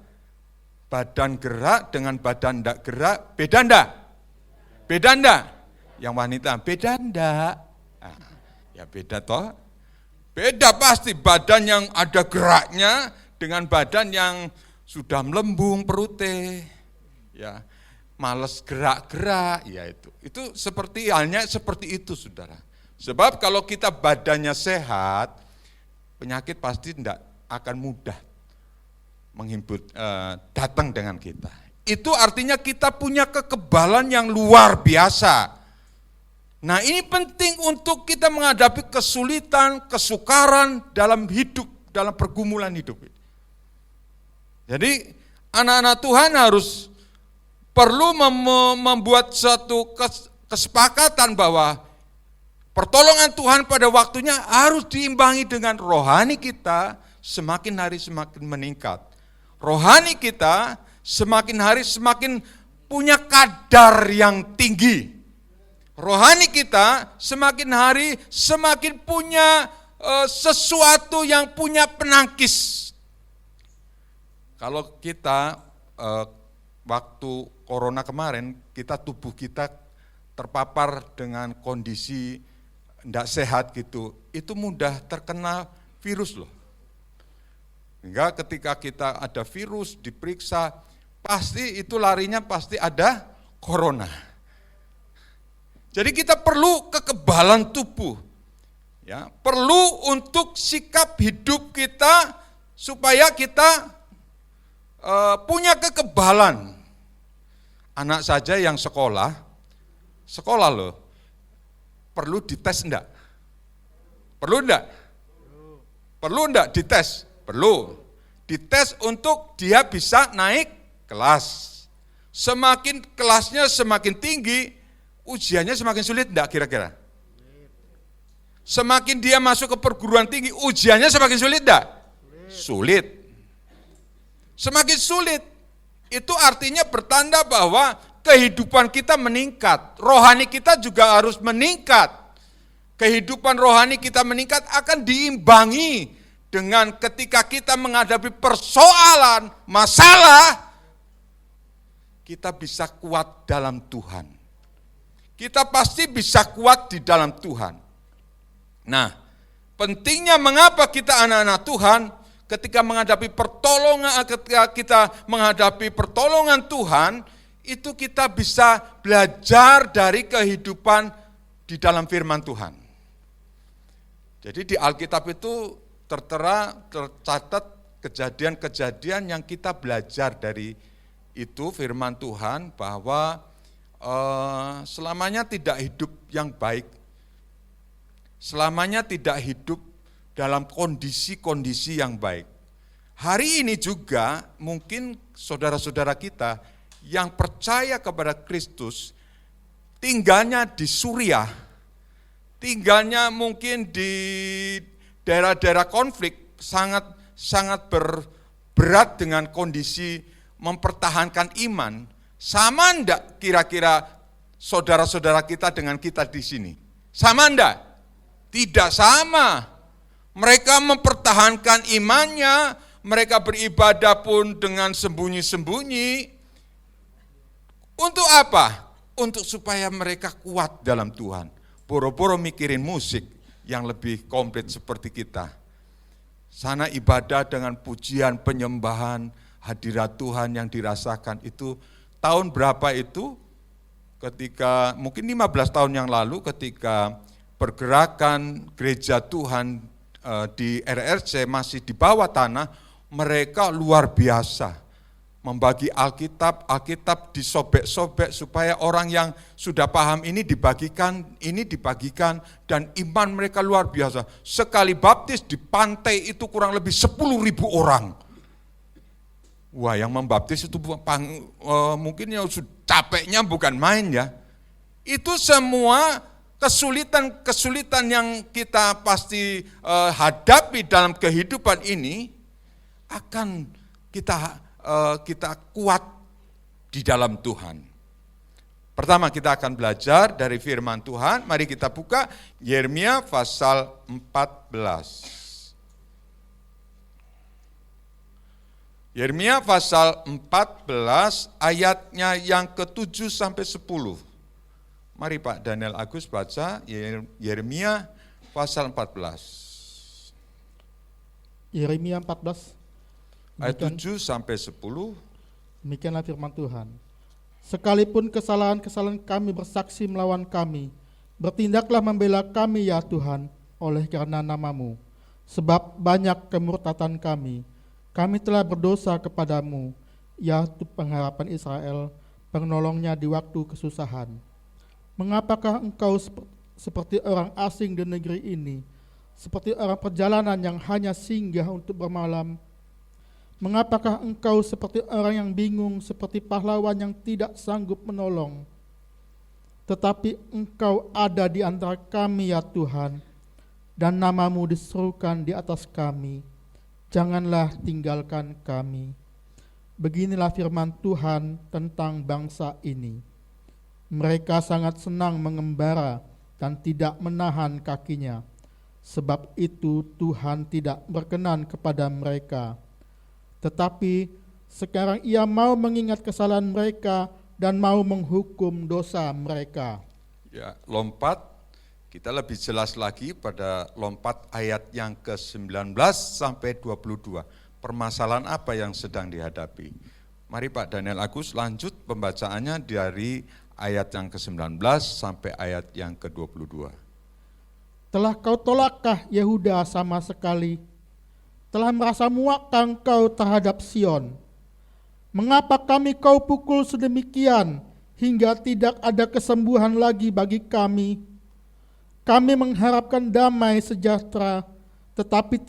Badan gerak dengan badan tidak gerak, beda enggak? Beda enggak? Yang wanita, beda enggak? Nah, ya beda toh. Beda pasti badan yang ada geraknya dengan badan yang sudah melembung perutnya. Ya, malas gerak-gerak, ya itu. Itu halnya seperti itu saudara. Sebab kalau kita badannya sehat, penyakit pasti tidak akan mudah menghimpit datang dengan kita. Itu artinya kita punya kekebalan yang luar biasa. Nah ini penting untuk kita menghadapi kesulitan, kesukaran dalam hidup, dalam pergumulan hidup. Jadi anak-anak Tuhan harus perlu membuat suatu kesepakatan bahwa pertolongan Tuhan pada waktunya harus diimbangi dengan rohani kita semakin hari semakin meningkat. Rohani kita semakin hari semakin punya kadar yang tinggi. Rohani kita semakin hari semakin punya sesuatu yang punya penangkis. Kalau kita waktu corona kemarin, tubuh kita terpapar dengan kondisi tidak sehat gitu, itu mudah terkena virus loh. Hingga ketika kita ada virus diperiksa, pasti itu larinya pasti ada corona. Jadi kita perlu kekebalan tubuh. Ya, perlu untuk sikap hidup kita supaya kita punya kekebalan. Anak saja yang sekolah loh, perlu dites enggak? Perlu enggak? Perlu enggak dites? Perlu. Dites untuk dia bisa naik kelas. Semakin kelasnya semakin tinggi, ujiannya semakin sulit enggak kira-kira? Semakin dia masuk ke perguruan tinggi, ujiannya semakin sulit enggak? Sulit. Semakin sulit. Itu artinya bertanda bahwa kehidupan kita meningkat. Rohani kita juga harus meningkat. Kehidupan rohani kita meningkat akan diimbangi dengan ketika kita menghadapi persoalan, masalah, kita bisa kuat dalam Tuhan. Kita pasti bisa kuat di dalam Tuhan. Nah, pentingnya mengapa kita anak-anak Tuhan, ketika kita menghadapi pertolongan Tuhan, itu kita bisa belajar dari kehidupan di dalam firman Tuhan. Jadi di Alkitab itu tercatat kejadian-kejadian yang kita belajar dari itu firman Tuhan, bahwa selamanya tidak hidup yang baik, selamanya tidak hidup dalam kondisi-kondisi yang baik. Hari ini juga mungkin saudara-saudara kita yang percaya kepada Kristus, tinggalnya di Suriah, tinggalnya mungkin di daerah-daerah konflik, sangat berat dengan kondisi mempertahankan iman. Sama enggak kira-kira saudara-saudara kita dengan kita di sini? Sama enggak? Tidak sama. Mereka mempertahankan imannya, mereka beribadah pun dengan sembunyi-sembunyi. Untuk apa? Untuk supaya mereka kuat dalam Tuhan. Boro-boro mikirin musik yang lebih komplit seperti kita. Sana ibadah dengan pujian, penyembahan, hadirat Tuhan yang dirasakan itu. Tahun berapa itu? Ketika mungkin 15 tahun yang lalu, ketika pergerakan gereja Tuhan di RRC masih di bawah tanah, mereka luar biasa membagi Alkitab disobek-sobek supaya orang yang sudah paham ini dibagikan, dan iman mereka luar biasa. Sekali baptis di pantai itu kurang lebih 10.000 orang. Wah, yang membaptis itu mungkin ya capeknya bukan main ya. Itu semua kesulitan yang kita pasti hadapi dalam kehidupan ini akan kita kuat di dalam Tuhan. Pertama kita akan belajar dari firman Tuhan. Mari kita buka Yeremia pasal 14. Yeremia pasal 14 ayatnya yang ke-7 sampai 10. Mari Pak Daniel Agus baca Yeremia pasal 14. Yeremia 14 ayat 7 sampai 10. Demikianlah firman Tuhan. Sekalipun kesalahan-kesalahan kami bersaksi melawan kami, bertindaklah membela kami ya Tuhan, oleh karena nama-Mu. Sebab banyak kemurtatan kami. Kami telah berdosa kepadamu, ya pengharapan Israel, penolongnya di waktu kesusahan. Mengapakah engkau seperti orang asing di negeri ini, seperti orang perjalanan yang hanya singgah untuk bermalam? Mengapakah engkau seperti orang yang bingung, seperti pahlawan yang tidak sanggup menolong? Tetapi engkau ada di antara kami ya Tuhan, dan nama-Mu diserukan di atas kami. Janganlah tinggalkan kami. Beginilah firman Tuhan tentang bangsa ini. Mereka sangat senang mengembara dan tidak menahan kakinya. Sebab itu Tuhan tidak berkenan kepada mereka. Tetapi sekarang Ia mau mengingat kesalahan mereka dan mau menghukum dosa mereka. Ya, lompat. Kita lebih jelas lagi pada lompat ayat yang ke-19 sampai 22. Permasalahan apa yang sedang dihadapi? Mari Pak Daniel Agus lanjut pembacaannya dari ayat yang ke-19 sampai ayat yang ke-22. Telah kau tolakkah Yehuda sama sekali? Telah merasa muakkah engkau terhadap Sion? Mengapa kami kau pukul sedemikian hingga tidak ada kesembuhan lagi bagi kami? Kami mengharapkan damai sejahtera, tetapi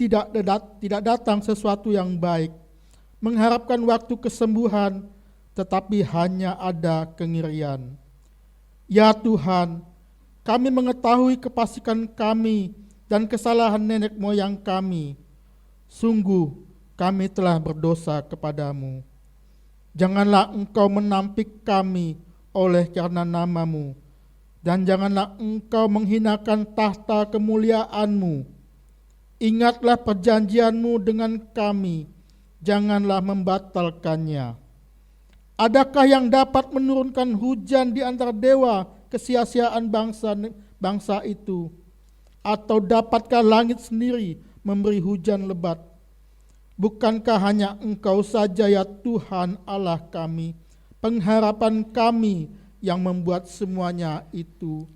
tidak datang sesuatu yang baik. Mengharapkan waktu kesembuhan, tetapi hanya ada kengerian. Ya Tuhan, kami mengetahui kefasikan kami dan kesalahan nenek moyang kami. Sungguh kami telah berdosa kepadamu. Janganlah engkau menampik kami oleh karena nama-Mu, dan janganlah engkau menghinakan tahta kemuliaan-Mu. Ingatlah perjanjian-Mu dengan kami, janganlah membatalkannya. Adakah yang dapat menurunkan hujan di antara dewa kesia-siaan bangsa itu? Atau dapatkah langit sendiri memberi hujan lebat? Bukankah hanya Engkau saja ya Tuhan Allah kami, pengharapan kami yang membuat semuanya itu?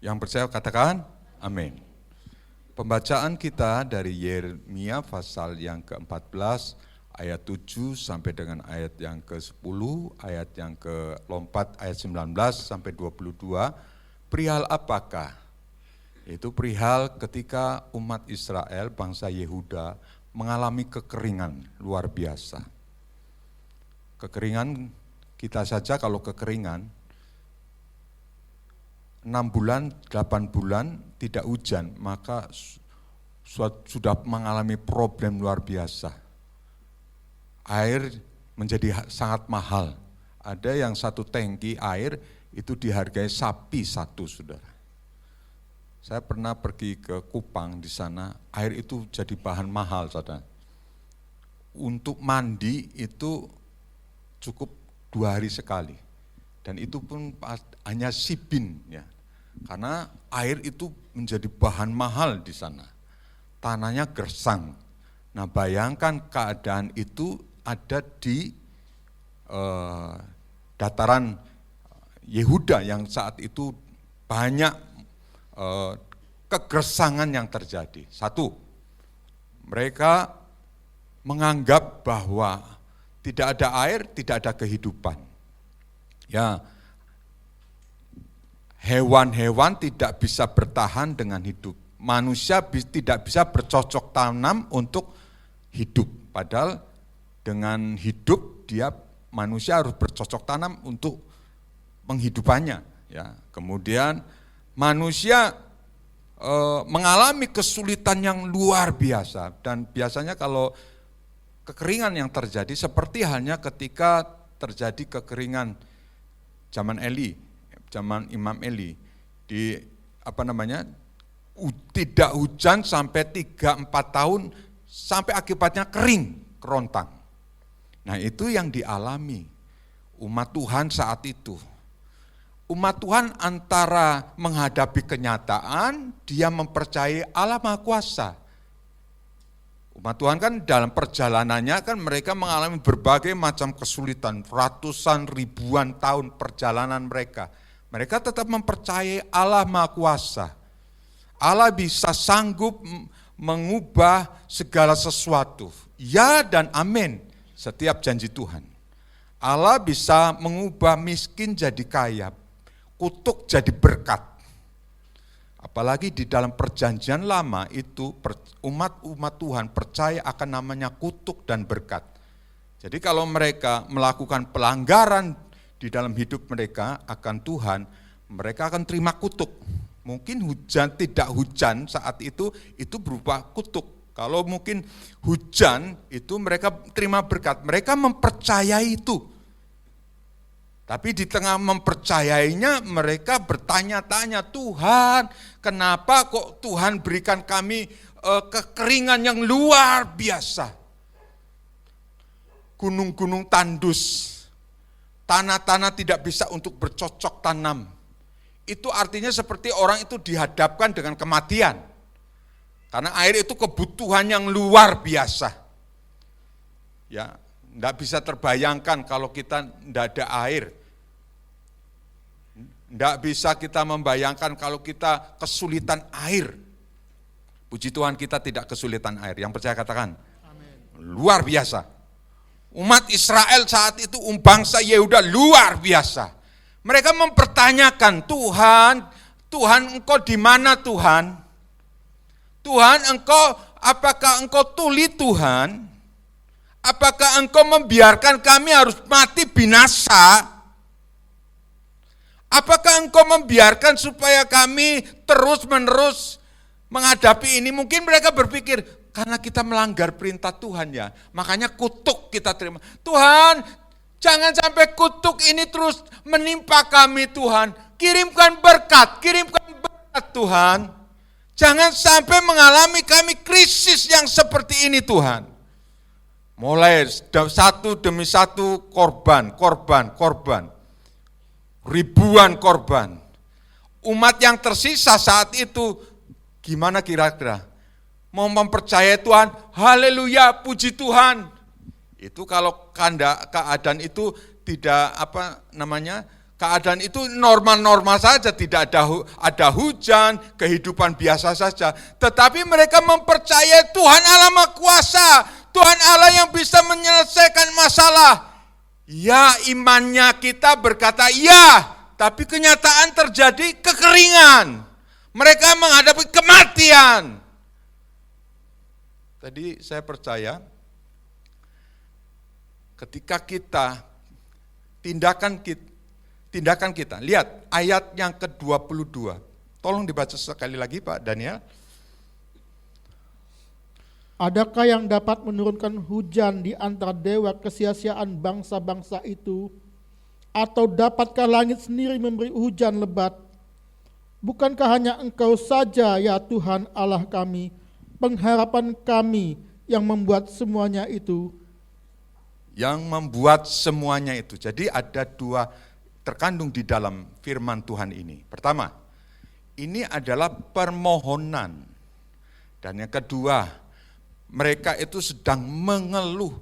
Yang percaya katakan amin. Pembacaan kita dari Yeremia pasal yang ke-14 ayat 7 sampai dengan ayat yang ke-10, ayat yang ke-4 ayat 19 sampai 22. Perihal apakah? Itu perihal ketika umat Israel, bangsa Yehuda mengalami kekeringan luar biasa. Kekeringan, kita saja kalau kekeringan 6 bulan, 8 bulan tidak hujan, maka sudah mengalami problem luar biasa. Air menjadi sangat mahal. Ada yang 1 tangki air itu dihargai sapi 1, saudara. Saya pernah pergi ke Kupang, di sana air itu jadi bahan mahal, saudara. Untuk mandi itu cukup 2 hari sekali, dan itu pun hanya sibin, ya. Karena air itu menjadi bahan mahal di sana. Tanahnya gersang. Nah, bayangkan keadaan itu ada di dataran Yehuda yang saat itu banyak kegersangan yang terjadi. 1, mereka menganggap bahwa tidak ada air, tidak ada kehidupan. Ya, hewan-hewan tidak bisa bertahan dengan hidup. Manusia tidak bisa bercocok tanam untuk hidup. Padahal dengan hidup manusia harus bercocok tanam untuk menghidupannya. Ya, kemudian manusia mengalami kesulitan yang luar biasa, dan biasanya kalau kekeringan yang terjadi seperti halnya ketika terjadi kekeringan zaman Imam Eli tidak hujan sampai 3-4 tahun sampai akibatnya kering, kerontang. Nah, itu yang dialami umat Tuhan saat itu. Umat Tuhan antara menghadapi kenyataan, dia mempercayai Allah Maha Kuasa. Umat Tuhan kan dalam perjalanannya kan mereka mengalami berbagai macam kesulitan, ratusan ribuan tahun perjalanan mereka. Mereka tetap mempercayai Allah Maha Kuasa. Allah bisa sanggup mengubah segala sesuatu. Ya dan amin setiap janji Tuhan. Allah bisa mengubah miskin jadi kaya, kutuk jadi berkat. Apalagi di dalam perjanjian lama itu umat Tuhan percaya akan namanya kutuk dan berkat. Jadi kalau mereka melakukan pelanggaran di dalam hidup mereka akan Tuhan, mereka akan terima kutuk. Mungkin tidak hujan saat itu berupa kutuk. Kalau mungkin hujan itu mereka terima berkat. Mereka mempercayai itu. Tapi di tengah mempercayainya mereka bertanya-tanya, Tuhan, kenapa kok Tuhan berikan kami kekeringan yang luar biasa? Gunung-gunung tandus, tanah-tanah tidak bisa untuk bercocok tanam. Itu artinya seperti orang itu dihadapkan dengan kematian. Karena air itu kebutuhan yang luar biasa. Ya, enggak bisa terbayangkan kalau kita enggak ada air. Enggak bisa kita membayangkan kalau kita kesulitan air. Puji Tuhan kita tidak kesulitan air. Yang percaya katakan, luar biasa. Umat Israel saat itu, bangsa Yehuda luar biasa. Mereka mempertanyakan, Tuhan engkau di mana Tuhan? Tuhan apakah engkau tuli Tuhan? Apakah engkau membiarkan kami harus mati binasa? Apakah engkau membiarkan supaya kami terus-menerus menghadapi ini? Mungkin mereka berpikir, karena kita melanggar perintah Tuhan ya, makanya kutuk kita terima. Tuhan, jangan sampai kutuk ini terus menimpa kami Tuhan. Kirimkan berkat Tuhan. Jangan sampai mengalami kami krisis yang seperti ini Tuhan. Mulai satu demi satu korban. Ribuan korban. Umat yang tersisa saat itu, gimana kira-kira? Mau mempercayai Tuhan, haleluya, puji Tuhan. Itu kalau keadaan itu tidak keadaan itu normal-normal saja, tidak ada hujan, kehidupan biasa saja. Tetapi mereka mempercayai Tuhan Allah Maha Kuasa, Tuhan Allah yang bisa menyelesaikan masalah. Ya, imannya kita berkata ya, tapi kenyataan terjadi kekeringan. Mereka menghadapi kematian. Tadi saya percaya ketika tindakan kita, lihat ayat yang ke-22. Tolong dibaca sekali lagi Pak Daniel. Adakah yang dapat menurunkan hujan di antara dewa kesia-siaan bangsa-bangsa itu? Atau dapatkah langit sendiri memberi hujan lebat? Bukankah hanya Engkau saja ya Tuhan Allah kami, pengharapan kami yang membuat semuanya itu? Yang membuat semuanya itu. Jadi ada dua terkandung di dalam firman Tuhan ini. Pertama, ini adalah permohonan. Dan yang kedua, mereka itu sedang mengeluh.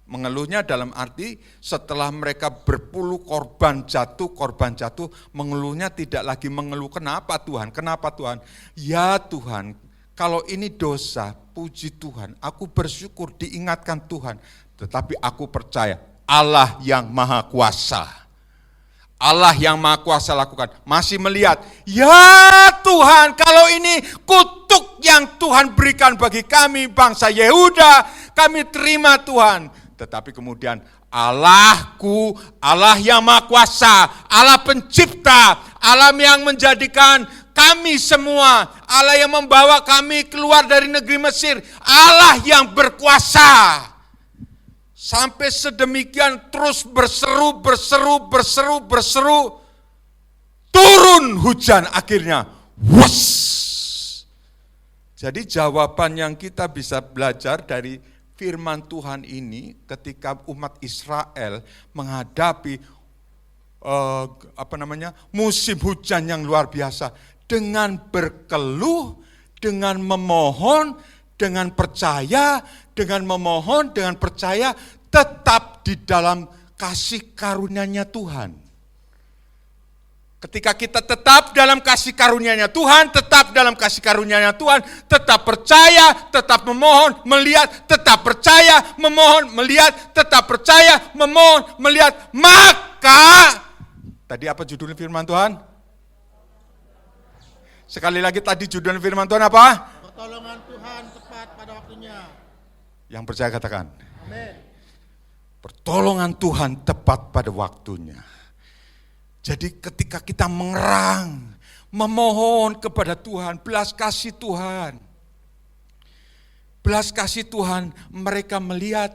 Mengeluhnya dalam arti setelah mereka berpuluh korban jatuh, mengeluhnya tidak lagi mengeluh, kenapa Tuhan? Ya Tuhan, kalau ini dosa, puji Tuhan, aku bersyukur diingatkan Tuhan. Tetapi aku percaya Allah yang Maha Kuasa. Allah yang Maha Kuasa lakukan, masih melihat, ya Tuhan, kalau ini kutuk yang Tuhan berikan bagi kami bangsa Yehuda, kami terima Tuhan. Tetapi kemudian Allahku, Allah yang Maha Kuasa, Allah pencipta, Allah yang menjadikan kami semua, Allah yang membawa kami keluar dari negeri Mesir, Allah yang berkuasa. Sampai sedemikian terus berseru, turun hujan akhirnya, wus. Jadi jawaban yang kita bisa belajar dari firman Tuhan ini ketika umat Israel menghadapi musim hujan yang luar biasa, dengan berkeluh, dengan memohon, dengan percaya, dengan memohon, dengan percaya, tetap di dalam kasih karunia-Nya Tuhan. Ketika kita tetap dalam kasih karunia-Nya Tuhan, tetap dalam kasih karunia-Nya Tuhan, tetap percaya, tetap memohon, melihat, tetap percaya, memohon, melihat, tetap percaya, memohon, melihat, maka, tadi apa judul firman Tuhan? Sekali lagi tadi judul firman Tuhan apa? Pertolongan Tuhan tepat pada waktunya. Yang percaya katakan. Amin. Pertolongan Tuhan tepat pada waktunya. Jadi ketika kita mengerang, memohon kepada Tuhan, belas kasih Tuhan. Belas kasih Tuhan, mereka melihat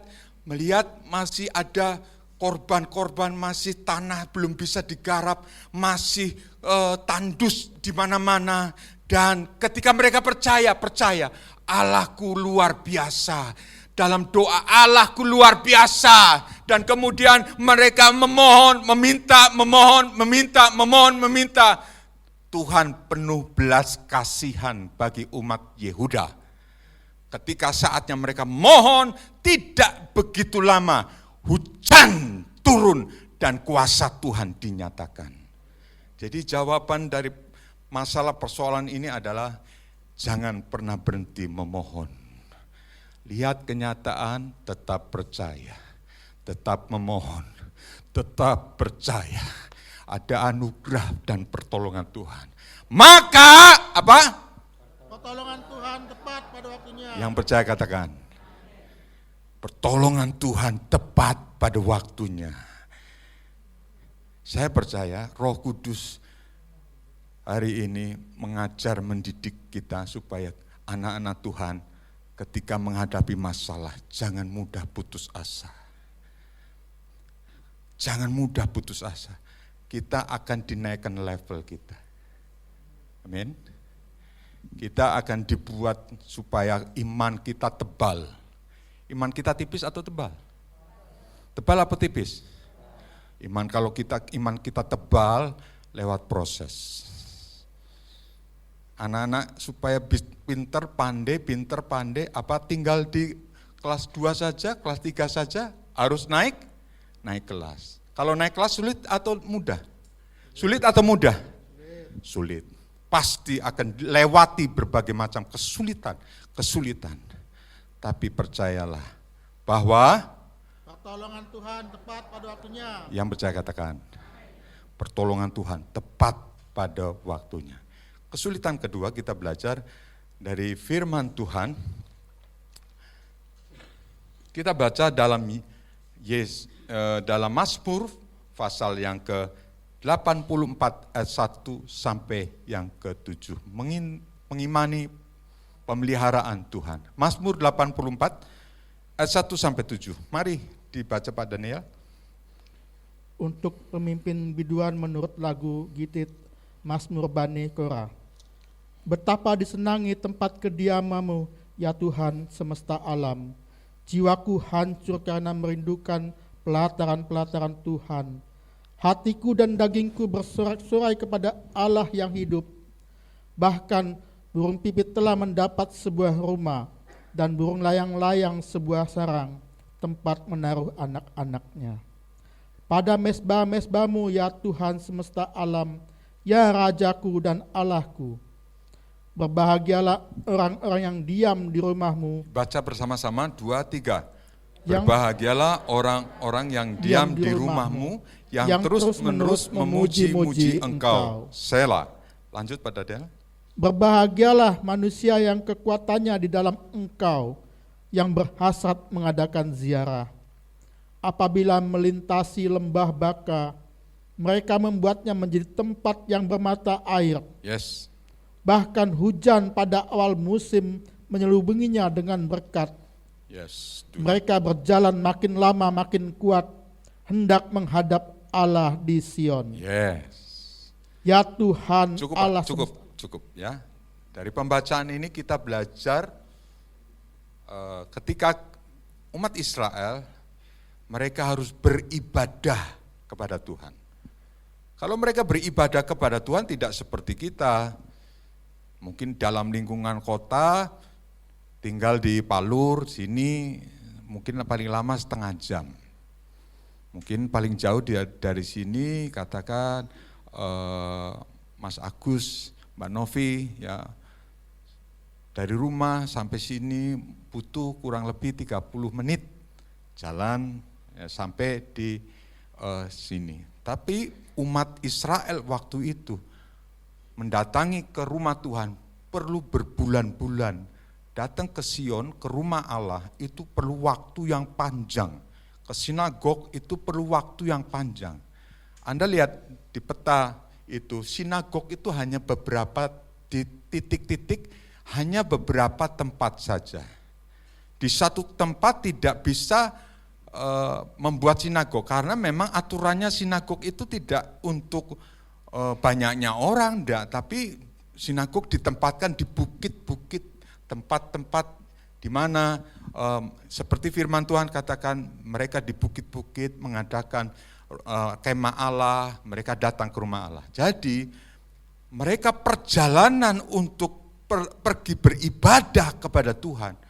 masih ada korban-korban, masih tanah belum bisa digarap, masih tandus di mana-mana. Dan ketika mereka percaya, Allahku luar biasa. Dalam doa Allahku luar biasa. Dan kemudian mereka memohon, meminta. Tuhan penuh belas kasihan bagi umat Yehuda. Ketika saatnya mereka mohon, tidak begitu lama hujan turun dan kuasa Tuhan dinyatakan. Jadi jawaban dari masalah persoalan ini adalah Jangan pernah berhenti memohon. Lihat kenyataan, tetap percaya. Tetap memohon, tetap percaya. Ada anugerah dan pertolongan Tuhan. Maka apa? Pertolongan Tuhan tepat pada waktunya. Yang percaya katakan, pertolongan Tuhan tepat pada waktunya. Saya percaya Roh Kudus hari ini mengajar, mendidik kita supaya anak-anak Tuhan ketika menghadapi masalah jangan mudah putus asa. Jangan mudah putus asa. Kita akan dinaikkan level kita. Amin. Kita akan dibuat supaya iman kita tebal. Iman kita tipis atau tebal? Tebal apa tipis? Iman kita tebal lewat proses. Anak-anak supaya pinter pandai, apa tinggal di kelas 2 saja, kelas 3 saja, harus naik kelas. Kalau naik kelas sulit atau mudah? Sulit atau mudah? Sulit. Pasti akan lewati berbagai macam kesulitan. Tapi percayalah bahwa Pertolongan Tuhan tepat pada waktunya. yang percaya katakan, pertolongan Tuhan tepat pada waktunya. Kesulitan kedua kita belajar dari firman Tuhan. Kita baca dalam Mazmur pasal yang ke-84 ayat 1 sampai yang ke-7. Mengimani pemeliharaan Tuhan. Mazmur 84 ayat 1 sampai 7. Mari dibaca Pak Daniel. Untuk pemimpin biduan menurut lagu Gitit Mazmur Bani Korah. Betapa disenangi tempat kediamamu, ya Tuhan semesta alam. Jiwaku hancur karena merindukan pelataran-pelataran Tuhan. Hatiku dan dagingku bersorak-sorai kepada Allah yang hidup. Bahkan burung pipit telah mendapat sebuah rumah, dan burung layang-layang sebuah sarang, tempat menaruh anak-anaknya. Pada mesbah-mesbahmu, ya Tuhan semesta alam, ya Rajaku dan Allahku. Berbahagialah orang-orang yang diam di rumahmu. Baca bersama-sama 2, 3. Yang Berbahagialah orang-orang yang diam di rumahmu, yang terus-menerus memuji-muji Engkau. Selah. Lanjut Pak Daniel. Berbahagialah manusia yang kekuatannya di dalam Engkau, yang berhasrat mengadakan ziarah. Apabila melintasi lembah Baka, mereka membuatnya menjadi tempat yang bermata air. Yes. Bahkan hujan pada awal musim menyelubunginya dengan berkat. Yes. Mereka berjalan makin lama makin kuat, hendak menghadap Allah di Sion. Yes. Ya Tuhan Cukup, Allah Pak. Cukup ya. Dari pembacaan ini kita belajar ketika umat Israel mereka harus beribadah kepada Tuhan. Kalau mereka beribadah kepada Tuhan tidak seperti kita. Mungkin dalam lingkungan kota, tinggal di Palur, sini mungkin paling lama setengah jam. Mungkin paling jauh dari sini katakan Mas Agus, Mbak Novi, ya dari rumah sampai sini butuh kurang lebih 30 menit jalan ya, sampai di sini. Tapi umat Israel waktu itu mendatangi ke rumah Tuhan perlu berbulan-bulan. Datang ke Sion, ke rumah Allah itu perlu waktu yang panjang. Ke sinagog itu perlu waktu yang panjang. Anda lihat di peta itu, sinagog itu hanya beberapa titik-titik, hanya beberapa tempat saja. Di satu tempat tidak bisa membuat sinagog, karena memang aturannya sinagog itu tidak untuk banyaknya orang, tapi sinagog ditempatkan di bukit-bukit, tempat-tempat di mana seperti firman Tuhan katakan mereka di bukit-bukit mengadakan kemah Allah, mereka datang ke rumah Allah. Jadi mereka perjalanan untuk pergi beribadah kepada Tuhan.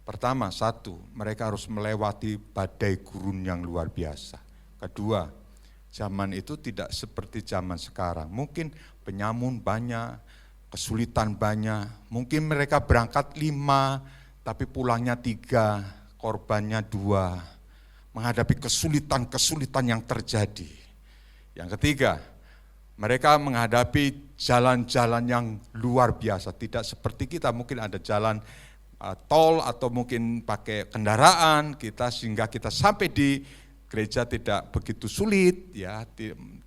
Pertama, satu, mereka harus melewati badai gurun yang luar biasa. Kedua, zaman itu tidak seperti zaman sekarang. Mungkin penyamun banyak, kesulitan banyak. Mungkin mereka berangkat 5, tapi pulangnya 3, korbannya 2. Menghadapi kesulitan-kesulitan yang terjadi. Yang ketiga, mereka menghadapi jalan-jalan yang luar biasa. Tidak seperti kita, mungkin ada jalan tol atau mungkin pakai kendaraan kita sehingga kita sampai di gereja tidak begitu sulit ya.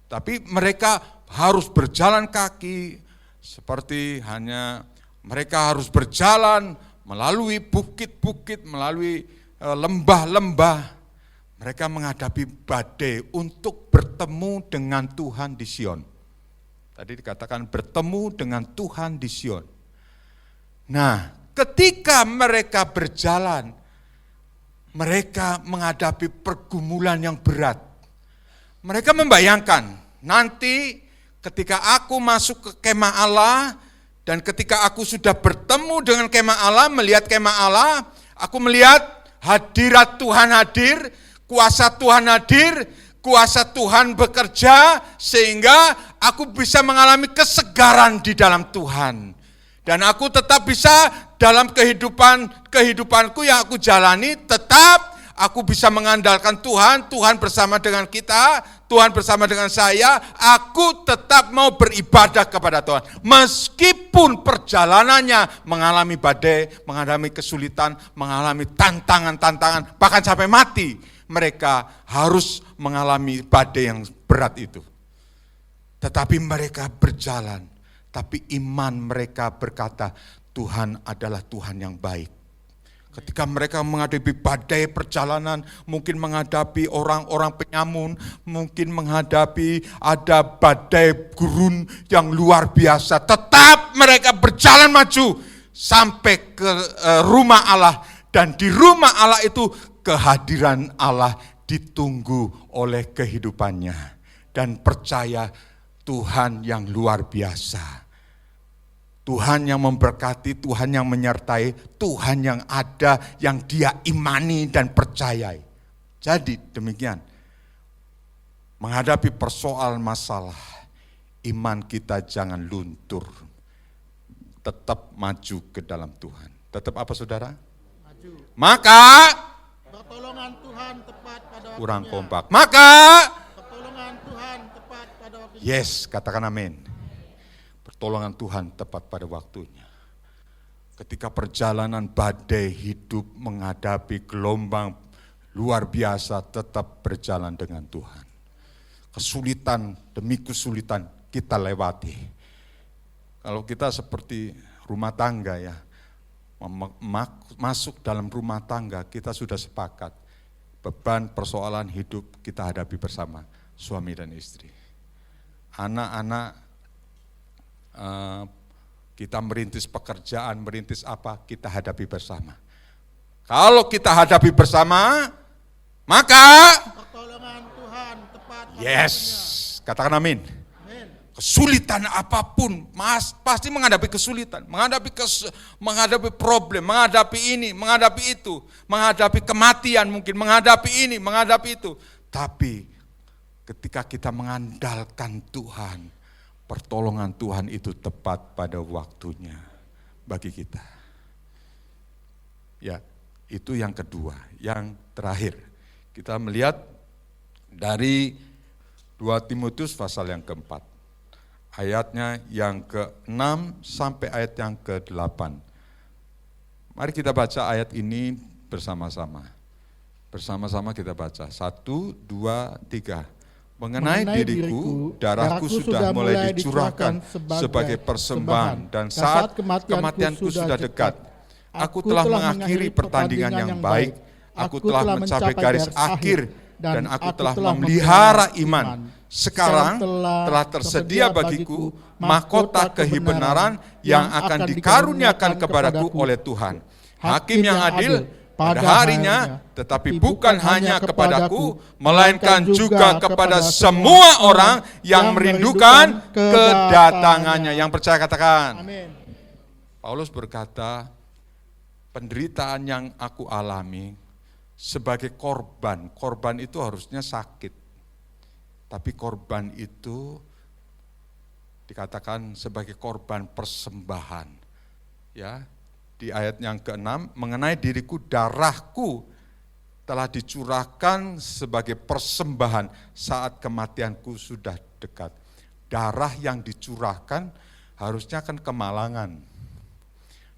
Tapi mereka harus berjalan kaki, seperti hanya mereka harus berjalan melalui bukit-bukit, melalui lembah-lembah. Mereka menghadapi badai untuk bertemu dengan Tuhan di Sion. Tadi dikatakan bertemu dengan Tuhan di Sion. Nah, ketika mereka berjalan, mereka menghadapi pergumulan yang berat. Mereka membayangkan, nanti ketika aku masuk ke kemah Allah, dan ketika aku sudah bertemu dengan kemah Allah, melihat kemah Allah, aku melihat hadirat Tuhan hadir, kuasa Tuhan hadir, kuasa Tuhan bekerja, sehingga aku bisa mengalami kesegaran di dalam Tuhan. Dan aku tetap bisa dalam kehidupanku yang aku jalani, tetap aku bisa mengandalkan Tuhan, Tuhan bersama dengan kita, Tuhan bersama dengan saya, aku tetap mau beribadah kepada Tuhan. Meskipun perjalanannya mengalami badai, mengalami kesulitan, mengalami tantangan-tantangan, bahkan sampai mati, mereka harus mengalami badai yang berat itu. Tetapi mereka berjalan, tapi iman mereka berkata, Tuhan adalah Tuhan yang baik. Ketika mereka menghadapi badai perjalanan, mungkin menghadapi orang-orang penyamun, mungkin menghadapi ada badai gurun yang luar biasa, tetap mereka berjalan maju sampai ke rumah Allah. Dan di rumah Allah itu kehadiran Allah ditunggu oleh kehidupannya. Dan percaya Tuhan yang luar biasa. Tuhan yang memberkati, Tuhan yang menyertai, Tuhan yang ada, yang dia imani dan percayai. Jadi demikian, menghadapi persoalan masalah, iman kita jangan luntur. Tetap maju ke dalam Tuhan. Tetap apa saudara? Maju. Maka, Pertolongan Tuhan tepat pada waktunya. kurang kompak. Maka, Pertolongan Tuhan tepat pada waktunya. yes, katakan amin. Pertolongan Tuhan tepat pada waktunya. Ketika perjalanan badai hidup menghadapi gelombang luar biasa, tetap berjalan dengan Tuhan. Kesulitan demi kesulitan kita lewati. Kalau kita seperti rumah tangga ya, masuk dalam rumah tangga, kita sudah sepakat. Beban persoalan hidup kita hadapi bersama, suami dan istri. Anak-anak, kita merintis pekerjaan, merintis apa, kita hadapi bersama. Kalau kita hadapi bersama, maka Pertolongan Tuhan tepat pada yes, waktunya. katakan amin. Amin. Kesulitan apapun, pasti menghadapi kesulitan, menghadapi problem, menghadapi ini, menghadapi itu, menghadapi kematian mungkin, menghadapi ini, menghadapi itu. Tapi ketika kita mengandalkan Tuhan, pertolongan Tuhan itu tepat pada waktunya bagi kita. Ya, itu yang kedua. Yang terakhir, kita melihat dari 2 Timotius pasal yang keempat. Ayatnya yang ke-6 sampai ayat yang ke-8. Mari kita baca ayat ini bersama-sama. Bersama-sama kita baca. 1, 2, 3. Mengenai diriku, darahku sudah mulai dicurahkan sebagai persembahan, dan saat kematianku sudah dekat. Aku telah mengakhiri pertandingan yang baik, aku telah mencapai garis akhir, dan aku telah memelihara iman. Sekarang telah tersedia bagiku mahkota kebenaran yang akan dikaruniakan kepadaku oleh Tuhan, Hakim yang adil pada harinya, tetapi bukan hanya kepadaku, melainkan juga kepada semua orang yang merindukan kedatangannya. Yang percaya katakan. Amin. Paulus berkata, penderitaan yang aku alami sebagai korban itu harusnya sakit. Tapi korban itu dikatakan sebagai korban persembahan. Ya, di ayat yang ke-6, mengenai diriku, darahku telah dicurahkan sebagai persembahan saat kematianku sudah dekat. Darah yang dicurahkan harusnya kan kemalangan.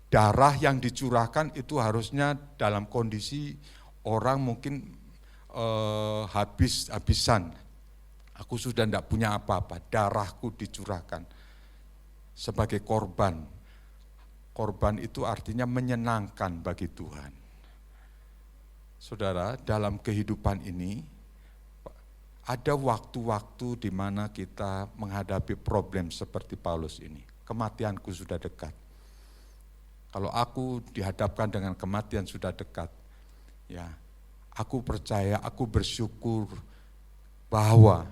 Darah yang dicurahkan itu harusnya dalam kondisi orang mungkin habis-habisan. Aku sudah tidak punya apa-apa, darahku dicurahkan sebagai korban. Korban itu artinya menyenangkan bagi Tuhan. Saudara, dalam kehidupan ini ada waktu-waktu di mana kita menghadapi problem seperti Paulus ini. Kematianku sudah dekat. Kalau aku dihadapkan dengan kematian sudah dekat, ya, aku percaya, aku bersyukur bahwa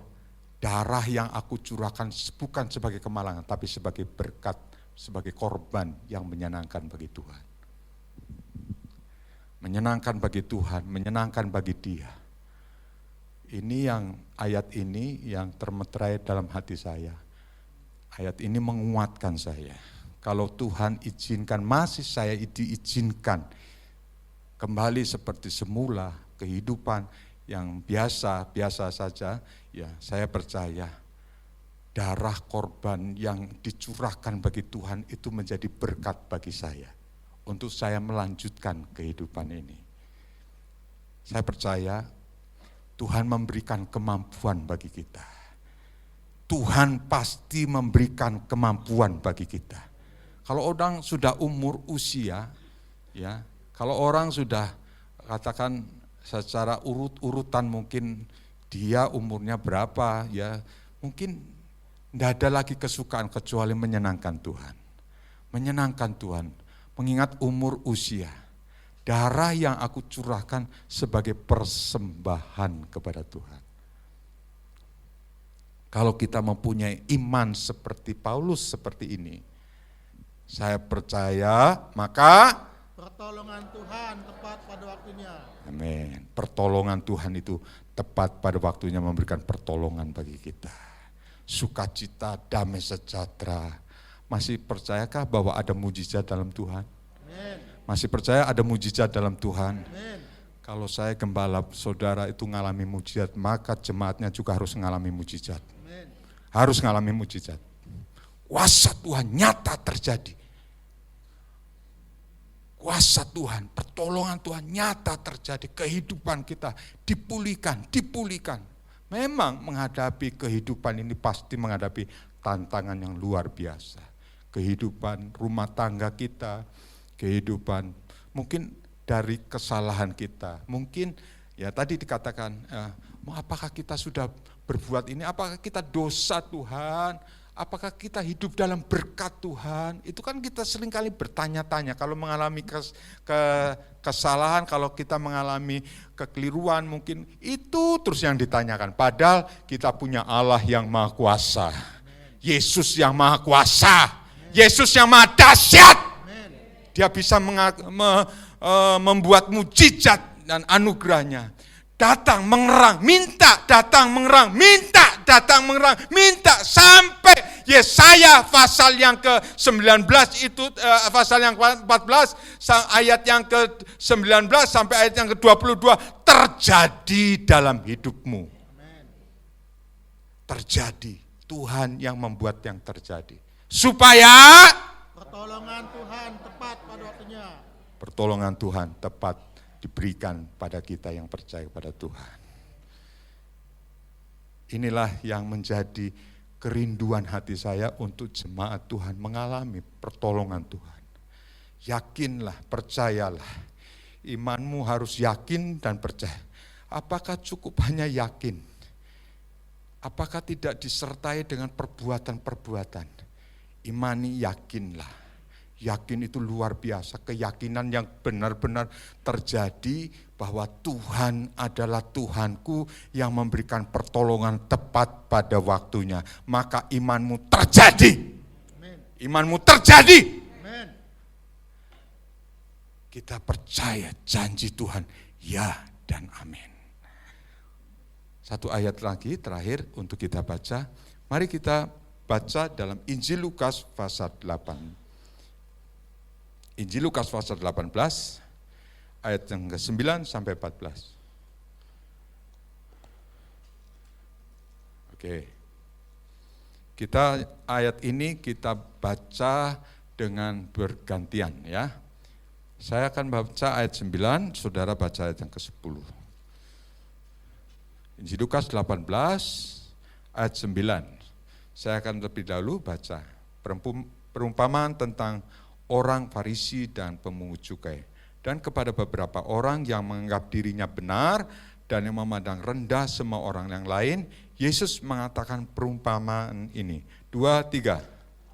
darah yang aku curahkan bukan sebagai kemalangan, tapi sebagai berkat, sebagai korban yang menyenangkan bagi Tuhan. Menyenangkan bagi Tuhan, menyenangkan bagi Dia. Ini yang ayat ini yang termeterai dalam hati saya. Ayat ini menguatkan saya. Kalau Tuhan izinkan, masih saya diizinkan kembali seperti semula, kehidupan yang biasa saja, ya saya percaya darah korban yang dicurahkan bagi Tuhan itu menjadi berkat bagi saya untuk saya melanjutkan kehidupan ini. Saya percaya Tuhan memberikan kemampuan bagi kita. Tuhan pasti memberikan kemampuan bagi kita. Kalau orang sudah umur usia, ya, kalau orang sudah katakan secara urut-urutan mungkin dia umurnya berapa, ya mungkin tidak ada lagi kesukaan kecuali menyenangkan Tuhan. Menyenangkan Tuhan, mengingat umur usia. Darah yang aku curahkan sebagai persembahan kepada Tuhan. Kalau kita mempunyai iman seperti Paulus seperti ini, saya percaya maka Pertolongan Tuhan tepat pada waktunya. amin. Pertolongan Tuhan itu tepat pada waktunya memberikan pertolongan bagi kita. Sukacita, damai sejahtera. Masih percayakah bahwa ada mujizat dalam Tuhan? Amin. Masih percaya ada mujizat dalam Tuhan? Amin. Kalau saya gembala saudara itu ngalami mujizat, maka jemaatnya juga harus mengalami mujizat. Amin. Harus mengalami mujizat. Kuasa Tuhan nyata terjadi. Kuasa Tuhan, pertolongan Tuhan nyata terjadi. Kehidupan kita dipulihkan. Memang menghadapi kehidupan ini pasti menghadapi tantangan yang luar biasa. Kehidupan rumah tangga kita, kehidupan mungkin dari kesalahan kita. Mungkin ya tadi dikatakan, apakah kita sudah berbuat ini, apakah kita dosa Tuhan, apakah kita hidup dalam berkat Tuhan. Itu kan kita seringkali bertanya-tanya kalau mengalami kesalahan, kalau kita mengalami kekeliruan mungkin itu terus yang ditanyakan. Padahal kita punya Allah yang Maha Kuasa, Yesus yang Maha Kuasa, Yesus yang Maha Dahsyat. Dia bisa membuat mujizat dan anugerahnya. Datang mengerang, minta, datang mengerang, minta, datang mengerang, minta, sampai Yesaya pasal yang ke-19 itu, pasal yang ke-14, ayat yang ke-19 sampai ayat yang ke-22 terjadi dalam hidupmu. Terjadi, Tuhan yang membuat yang terjadi. Supaya Pertolongan Tuhan tepat pada waktunya. pertolongan Tuhan tepat diberikan pada kita yang percaya pada Tuhan. Inilah yang menjadi kerinduan hati saya untuk jemaat Tuhan mengalami pertolongan Tuhan. Yakinlah, percayalah. Imanmu harus yakin dan percaya. Apakah cukup hanya yakin? Apakah tidak disertai dengan perbuatan-perbuatan? Imani, yakinlah. Yakin itu luar biasa, keyakinan yang benar-benar terjadi bahwa Tuhan adalah Tuhanku yang memberikan pertolongan tepat pada waktunya. Maka imanmu terjadi. Amin. Imanmu terjadi. Amin. Kita percaya janji Tuhan, ya dan amin. Satu ayat lagi terakhir untuk kita baca. Mari kita baca dalam Injil Lukas pasal 8. Injil Lukas pasal 18 ayat yang ke-9 sampai 14. Oke. Ayat ini kita baca dengan bergantian ya. Saya akan baca ayat 9, saudara baca ayat yang ke-10. Injil Lukas 18 ayat 9. Saya akan lebih dahulu baca perumpamaan tentang orang Farisi dan pemungut cukai. Dan kepada beberapa orang yang menganggap dirinya benar dan yang memandang rendah semua orang yang lain, Yesus mengatakan perumpamaan ini. 2, 3.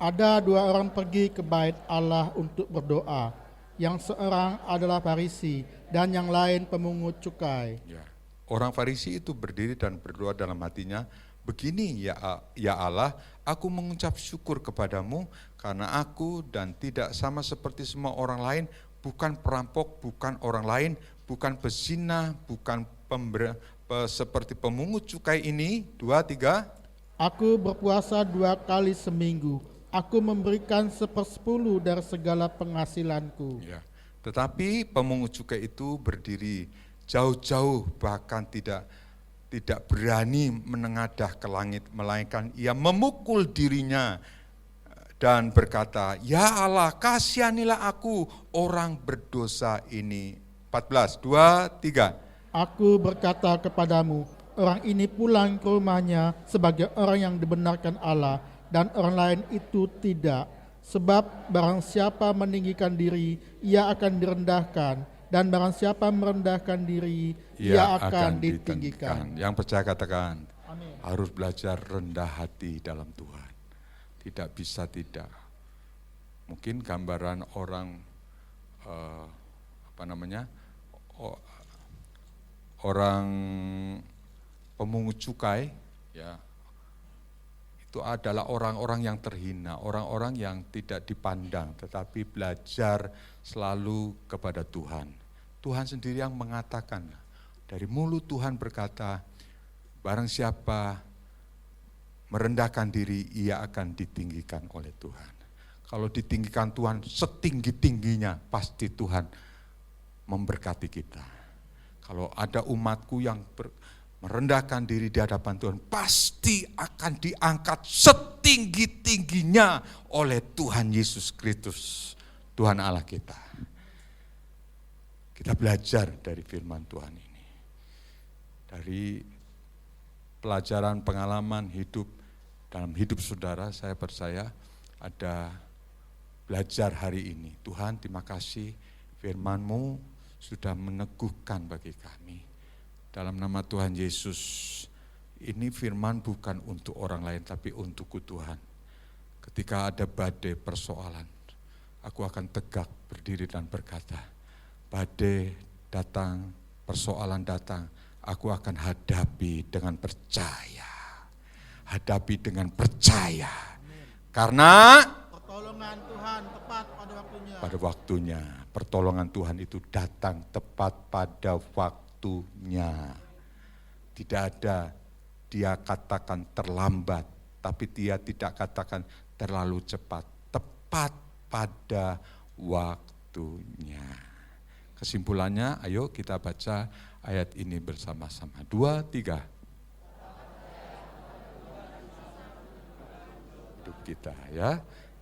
Ada 2 orang pergi ke bait Allah untuk berdoa. Yang seorang adalah Farisi dan yang lain pemungut cukai. Ya. Orang Farisi itu berdiri dan berdoa dalam hatinya, begini ya Allah, aku mengucap syukur kepadamu karena aku dan tidak sama seperti semua orang lain, bukan perampok, bukan orang lain, bukan pezina, bukan seperti pemungut cukai ini. 2, 3. Aku berpuasa 2 kali seminggu. Aku memberikan 1/10 dari segala penghasilanku. Ya. Tetapi pemungut cukai itu berdiri jauh-jauh, bahkan tidak berani menengadah ke langit, melainkan ia memukul dirinya dan berkata, ya Allah, kasihanilah aku orang berdosa ini. 14, 2, 3. Aku berkata kepadamu, orang ini pulang ke rumahnya sebagai orang yang dibenarkan Allah, dan orang lain itu tidak. Sebab barang siapa meninggikan diri, ia akan direndahkan, dan barang siapa merendahkan diri, ia akan ditinggikan. Yang percaya katakan, Amin. harus belajar rendah hati dalam Tuhan. Tidak bisa tidak. Mungkin gambaran orang orang pemungut cukai, ya, itu adalah orang-orang yang terhina, orang-orang yang tidak dipandang, tetapi belajar selalu kepada Tuhan. Tuhan sendiri yang mengatakan, dari mulut Tuhan berkata, barang siapa merendahkan diri, ia akan ditinggikan oleh Tuhan. Kalau ditinggikan Tuhan setinggi-tingginya, pasti Tuhan memberkati kita. Kalau ada umatku yang merendahkan diri di hadapan Tuhan, pasti akan diangkat setinggi-tingginya oleh Tuhan Yesus Kristus, Tuhan Allah kita. Kita belajar dari firman Tuhan ini. Dari pelajaran pengalaman hidup, dalam hidup saudara, saya percaya ada belajar hari ini. Tuhan, terima kasih firman-Mu sudah meneguhkan bagi kami. Dalam nama Tuhan Yesus, ini firman bukan untuk orang lain, tapi untukku Tuhan. Ketika ada badai persoalan, aku akan tegak berdiri dan berkata, badai datang, persoalan datang, aku akan hadapi dengan percaya. Hadapi dengan percaya. Karena Pertolongan Tuhan tepat pada waktunya. pada waktunya, pertolongan Tuhan itu datang tepat pada waktunya. Tidak ada dia katakan terlambat, tapi dia tidak katakan terlalu cepat. Tepat pada waktunya. Kesimpulannya, ayo kita baca ayat ini bersama-sama. 2, 3. Hidup kita ya.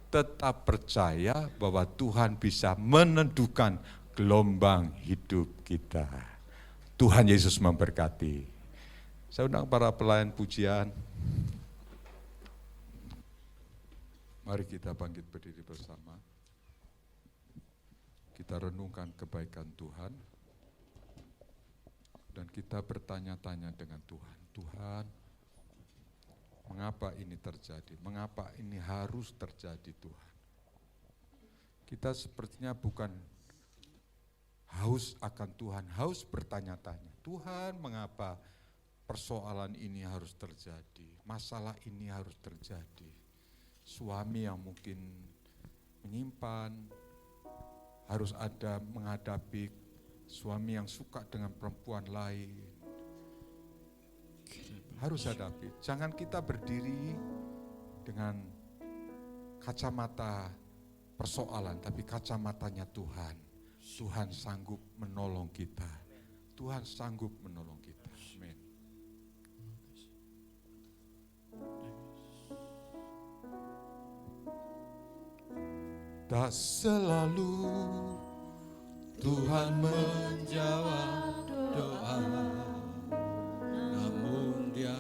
Tetap percaya bahwa Tuhan bisa menentukan gelombang hidup kita. Tuhan Yesus memberkati. Saya undang para pelayan pujian. Mari kita bangkit berdiri bersama. Kita renungkan kebaikan Tuhan. Dan kita bertanya-tanya dengan Tuhan. Tuhan, mengapa ini terjadi? Mengapa ini harus terjadi, Tuhan? Kita sepertinya bukan haus akan Tuhan, haus bertanya-tanya. Tuhan, mengapa persoalan ini harus terjadi? Masalah ini harus terjadi. Suami yang mungkin menyimpan, harus ada menghadapi suami yang suka dengan perempuan lain. Harus hadapi. Jangan kita berdiri dengan kacamata persoalan, tapi kacamatanya Tuhan. Tuhan sanggup menolong kita. Tuhan sanggup menolong kita. Amin. Tak selalu Tuhan menjawab doa, namun Dia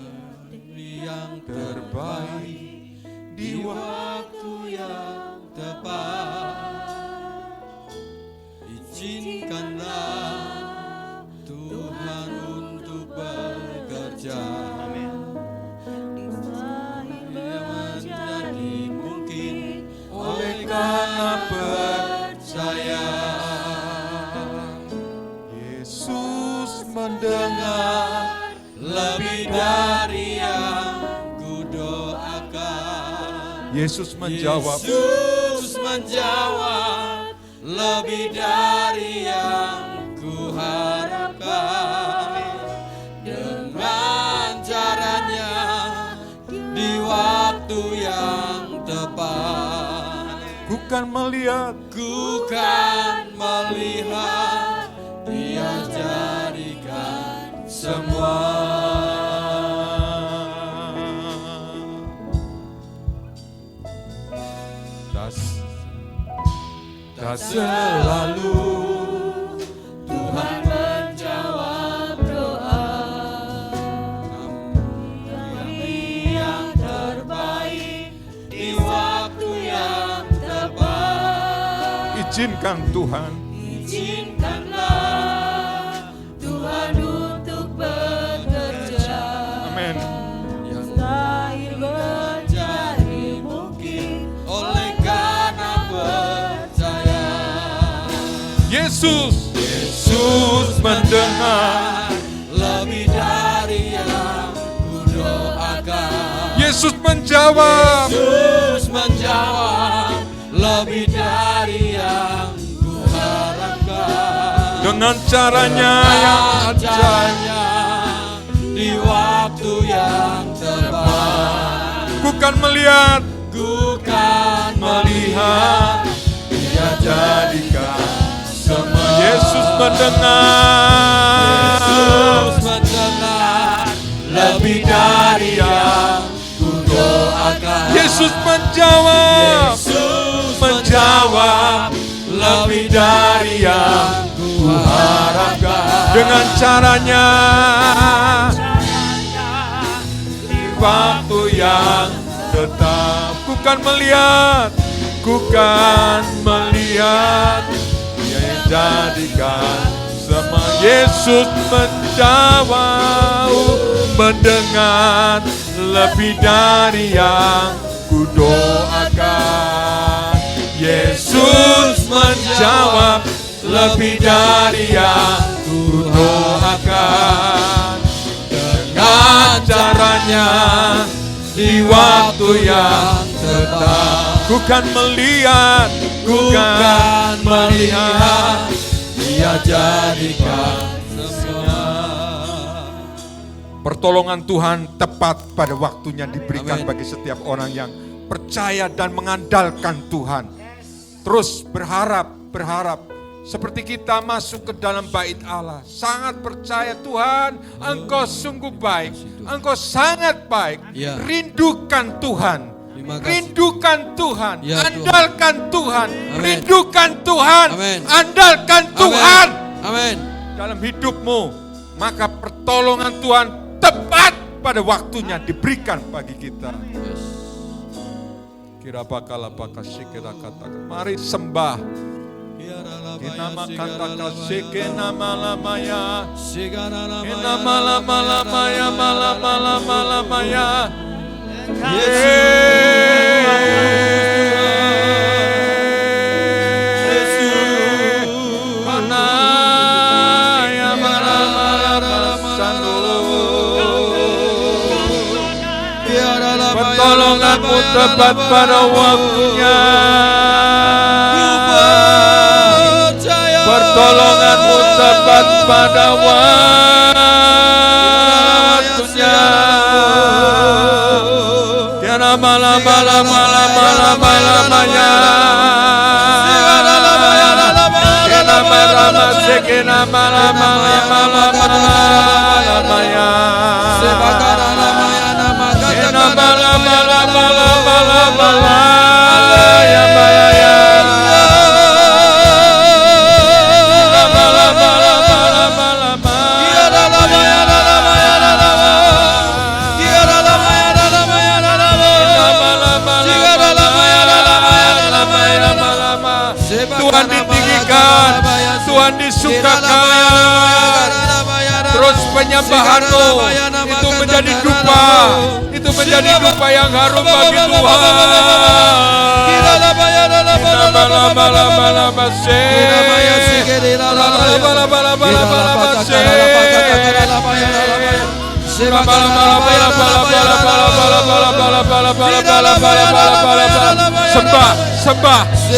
yang terbaik di waktu yang tepat. Izinkanlah Tuhan untuk bekerja. Menjadi mungkin oleh karena percaya. Yesus mendengar Lebih dari yang ku doakan. Yesus menjawab. Yesus menjawab lebih dari yang ku harapkan. Dengan caranya di waktu yang tepat. Ku kan melihat, Ku kan melihat Dia jadikan semua. tak selalu Tuhan menjawab doa, yang terbaik di waktu yang tepat. izinkan Tuhan. Izinkanlah Tuhan untuk bekerja. Amin. Mustahil menjadi mungkin oleh karena percaya. Yesus mendengar. Lebih dari yang ku doakan. Yesus menjawab. Yesus menjawab lebih dari yang ku harapkan. Dengan caranya yang ajaib. Di waktu yang tepat. Ku kan melihat, Ku kan melihat Dia jadikan semua. Yesus mendengar. Yesus mendengar lebih dari yang ku doakan. Yesus menjawab. Yesus menjawab lebih dari yang ku harapkan. dengan caranya di waktu yang tetap. Ku kan melihat Dia yang jadikan semua. Yesus menjawab, mendengar lebih dari yang ku doakan. Yesus menjawab lebih dari yang ku doakan. Dengan caranya di waktu yang tepat. Ku kan melihat Dia jadikan semua. pertolongan Tuhan tepat pada waktunya diberikan Amin. bagi setiap orang yang percaya dan mengandalkan Tuhan. Terus berharap seperti kita masuk ke dalam bait Allah, sangat percaya Tuhan, Engkau sungguh baik, Engkau sangat baik. Ya. Rindukan Tuhan, Terima kasih. rindukan Tuhan, Ya, Tuhan. andalkan Tuhan, Amin. rindukan Tuhan, Amin. andalkan Tuhan Amin. dalam hidupmu, maka pertolongan Tuhan tepat pada waktunya diberikan bagi kita. Yes. Kira bakal apakah kira katakan, mari sembah. Nama kata kasih nama lamaya, nama lama lamaya, malama lama lamaya. Pertolonganmu tepat pada waktunya. Pertolonganmu tepat pada waktunya. Tiada malam Tuhan ditinggikan, Tuhan disukakan. Terus penyembahan-Mu itu menjadi dupa, itu menjadi dupa yang harum bagi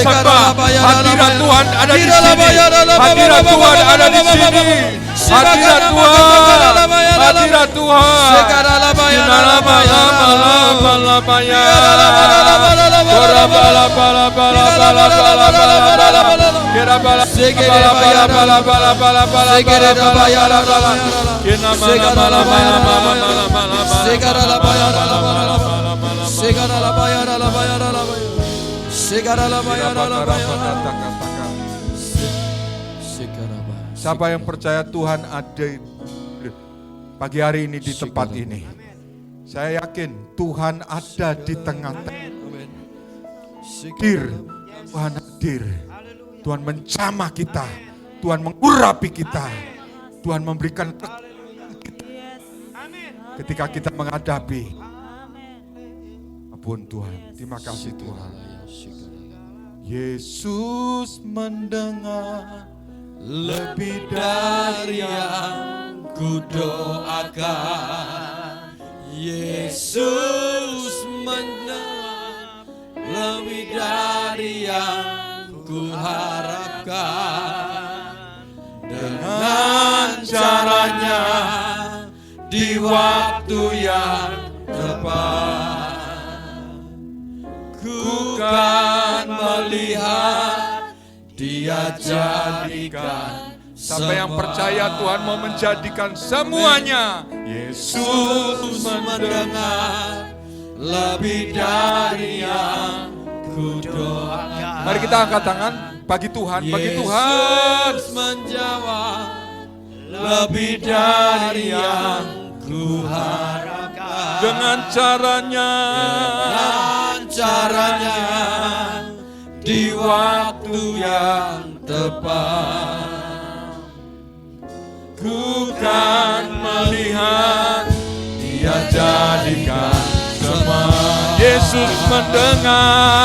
Sembah, hadirat Tuhan ada di sini. Hadirat Tuhan ada di sini. Hadirat Tuhan. Siapa yang percaya Tuhan ada pagi hari ini di tempat ini? Saya yakin Tuhan ada di tengah-tengah. Tuhan hadir. Tuhan menjamah kita. Tuhan mengurapi kita. Tuhan memberikan kita ketika kita menghadapi apapun Tuhan. Terima kasih Tuhan. Yesus mendengar lebih dari yang kudoakan. Yesus mendengar lebih dari yang kuharapkan. Dengan caranya di waktu yang tepat, ku kan melihat Dia jadikan. Sampai yang percaya Tuhan mau menjadikan semuanya. Yesus mendengar lebih dari yang kudoakan. Mari kita angkat tangan bagi Tuhan, bagi Tuhan. Yesus menjawab lebih dari yang kuharapkan. Dengan caranya di waktu yang tepat, ku kan melihat Dia jadikan semua. Yesus mendengar.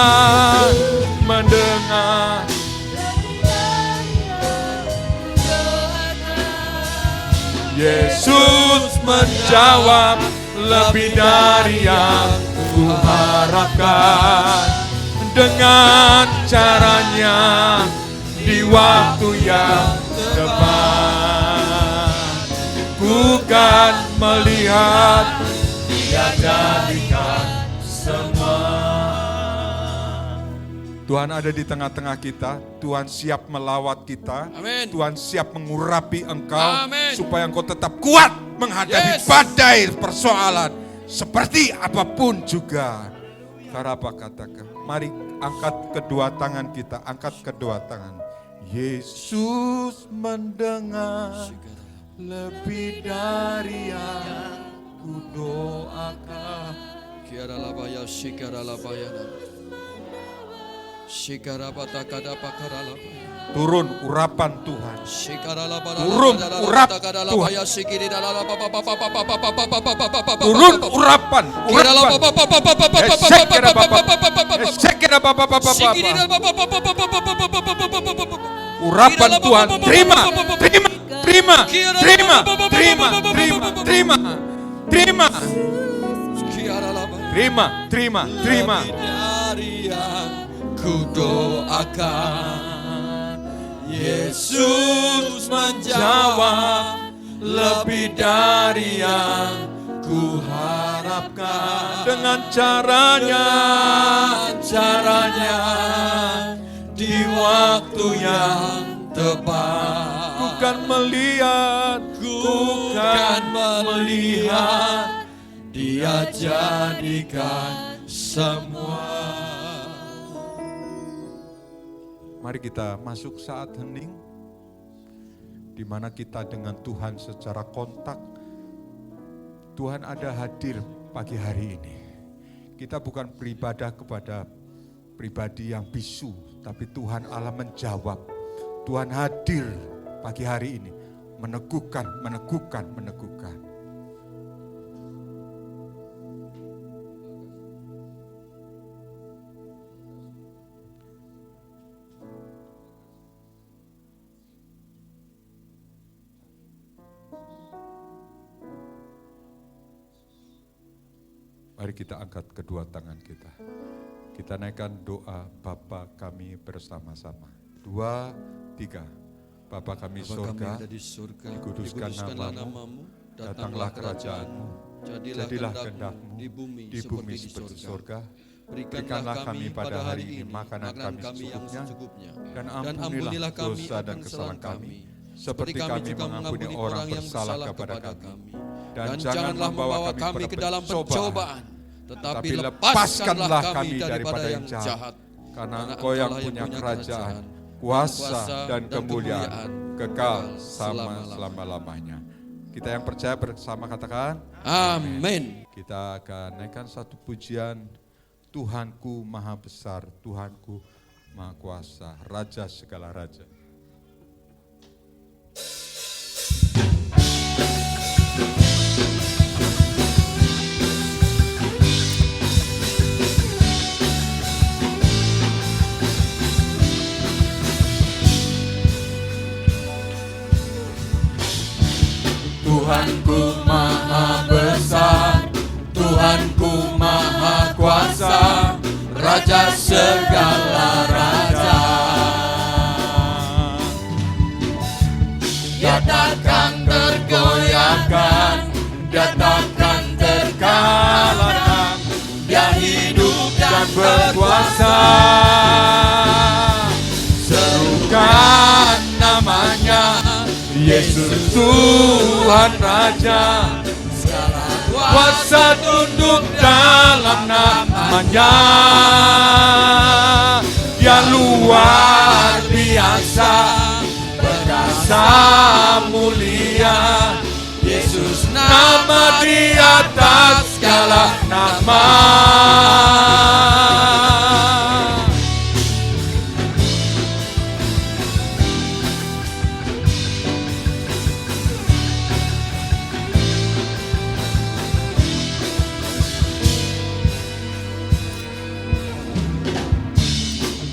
Yesus menjawab lebih dari yang kuharapkan. Dengan caranya di waktu yang tepat, ku kan melihat Dia jadikan semua. Tuhan ada di tengah-tengah kita. Tuhan siap melawat kita. Amin. Tuhan siap mengurapi engkau. Amin. Supaya engkau tetap kuat menghadapi badai persoalan seperti apapun juga. Karapa katakan, mari angkat kedua tangan kita, angkat kedua tangan. Yesus mendengar lebih dari yang kudoakan. Kiara labaya shikara labaya. Shikara patakada pakara labaya. Turun urapan Tuhan. Turun urap Tuhan. Turun urapan. Urapan Tuhan. Terima. Kudoakan. Yesus menjawab lebih dari yang kuharapkan. Dengan caranya di waktu yang tepat, kan melihat, Ku kan melihat, Dia jadikan semua. Mari kita masuk saat hening, di mana kita dengan Tuhan secara kontak. Tuhan ada hadir pagi hari ini. Kita bukan beribadah kepada pribadi yang bisu, tapi Tuhan Allah menjawab. Tuhan hadir pagi hari ini, meneguhkan. Mari kita angkat kedua tangan kita. Kita naikkan doa Bapa kami bersama-sama. 2, 3. Bapa kami Bapa kami surga, ada di surga, dikuduskan namamu, datanglah kerajaanmu, jadilah kehendak-Mu di bumi seperti di surga. Berikanlah kami pada hari ini makanan kami secukupnya, dan ampunilah dosa dan kesalahan kami, seperti kami juga mengampuni orang yang bersalah kepada kami. Dan janganlah membawa kami ke dalam pencobaan, tetapi lepaskanlah kami daripada yang jahat. Karena Engkau yang punya kerajaan, kuasa dan kemuliaan kekal selama-lamanya. Kita yang percaya bersama katakan Amin. Kita akan naikkan satu pujian. Tuhanku maha besar, Tuhanku maha kuasa, Raja segala raja. Tuhanku maha besar, Tuhanku maha kuasa, Raja segala raja. Dia takkan tergoyahkan, Dia takkan terkalahkan, Dia hidup dan berkuasa. Serukan namanya, Yesus Tuhan Raja, segala kuasa tunduk dalam namanya. Dia luar biasa, perkasa mulia, Yesus nama di atas segala nama.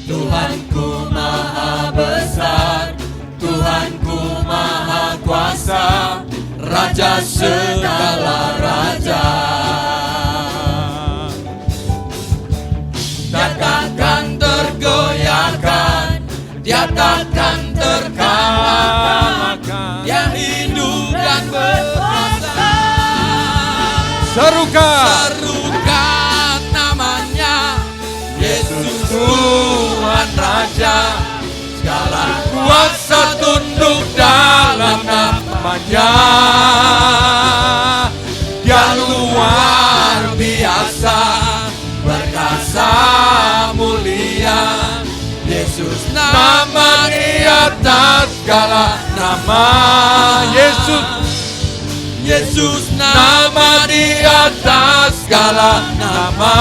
Tuhanku maha besar, Tuhanku maha kuasa, Raja segala raja. Dia takkan tergoyahkan, Dia takkan terkalahkan, Dia hidup dan berkuasa. Serukan namanya, Yesus Tuhan Raja, segala kuasa tunduk dalam namanya. Dia luar biasa, perkasa mulia, Yesus nama di atas segala nama. Yesus nama di atas segala nama.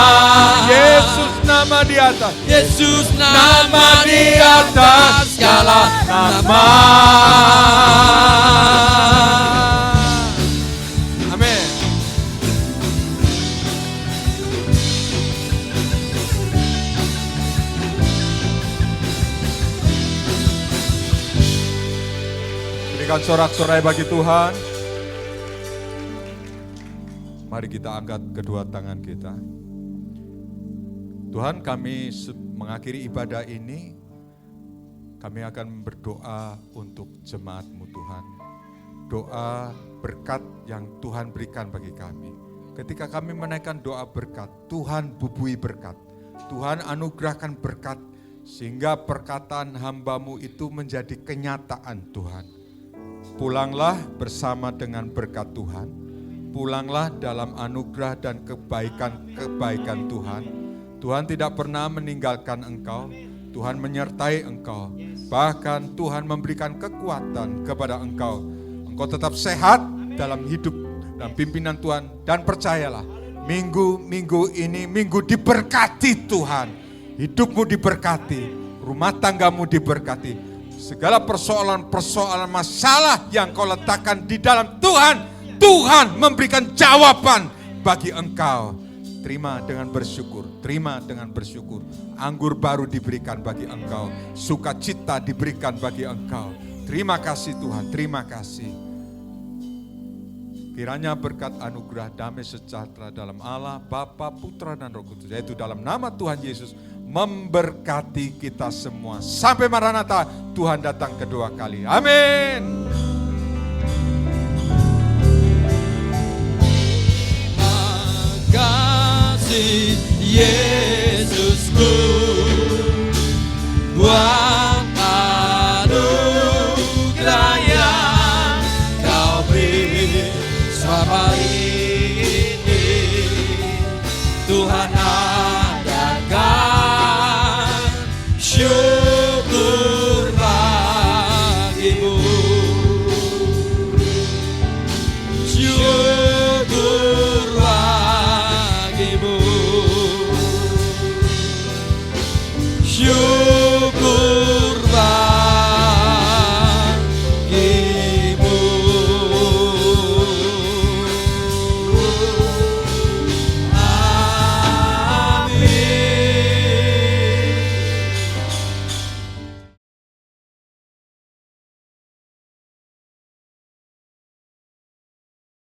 Yesus nama di atas. Yesus nama di atas segala nama. Amin. Berikan sorak-sorai bagi Tuhan. Mari kita angkat kedua tangan kita. Tuhan, kami mengakhiri ibadah ini, kami akan berdoa untuk jemaat-Mu Tuhan. Doa berkat yang Tuhan berikan bagi kami. Ketika kami menaikkan doa berkat, Tuhan bubui berkat. Tuhan anugerahkan berkat, sehingga perkataan hamba-Mu itu menjadi kenyataan Tuhan. Pulanglah bersama dengan berkat Tuhan. Pulanglah dalam anugerah dan kebaikan-kebaikan Tuhan. Tuhan tidak pernah meninggalkan engkau. Tuhan menyertai engkau. Bahkan Tuhan memberikan kekuatan kepada engkau. Engkau tetap sehat dalam hidup dan pimpinan Tuhan. Dan percayalah, minggu-minggu ini minggu diberkati Tuhan. Hidupmu diberkati, rumah tanggamu diberkati. Segala persoalan-persoalan masalah yang kau letakkan di dalam Tuhan, Tuhan memberikan jawaban bagi engkau. Terima dengan bersyukur, terima dengan bersyukur. Anggur baru diberikan bagi engkau, sukacita diberikan bagi engkau. Terima kasih Tuhan, terima kasih. Kiranya berkat anugerah damai sejahtera dalam Allah, Bapa, Putra, dan Roh Kudus, yaitu dalam nama Tuhan Yesus, memberkati kita semua. Sampai Maranatha, Tuhan datang kedua kali. Amin. Makasih Yesusku, buat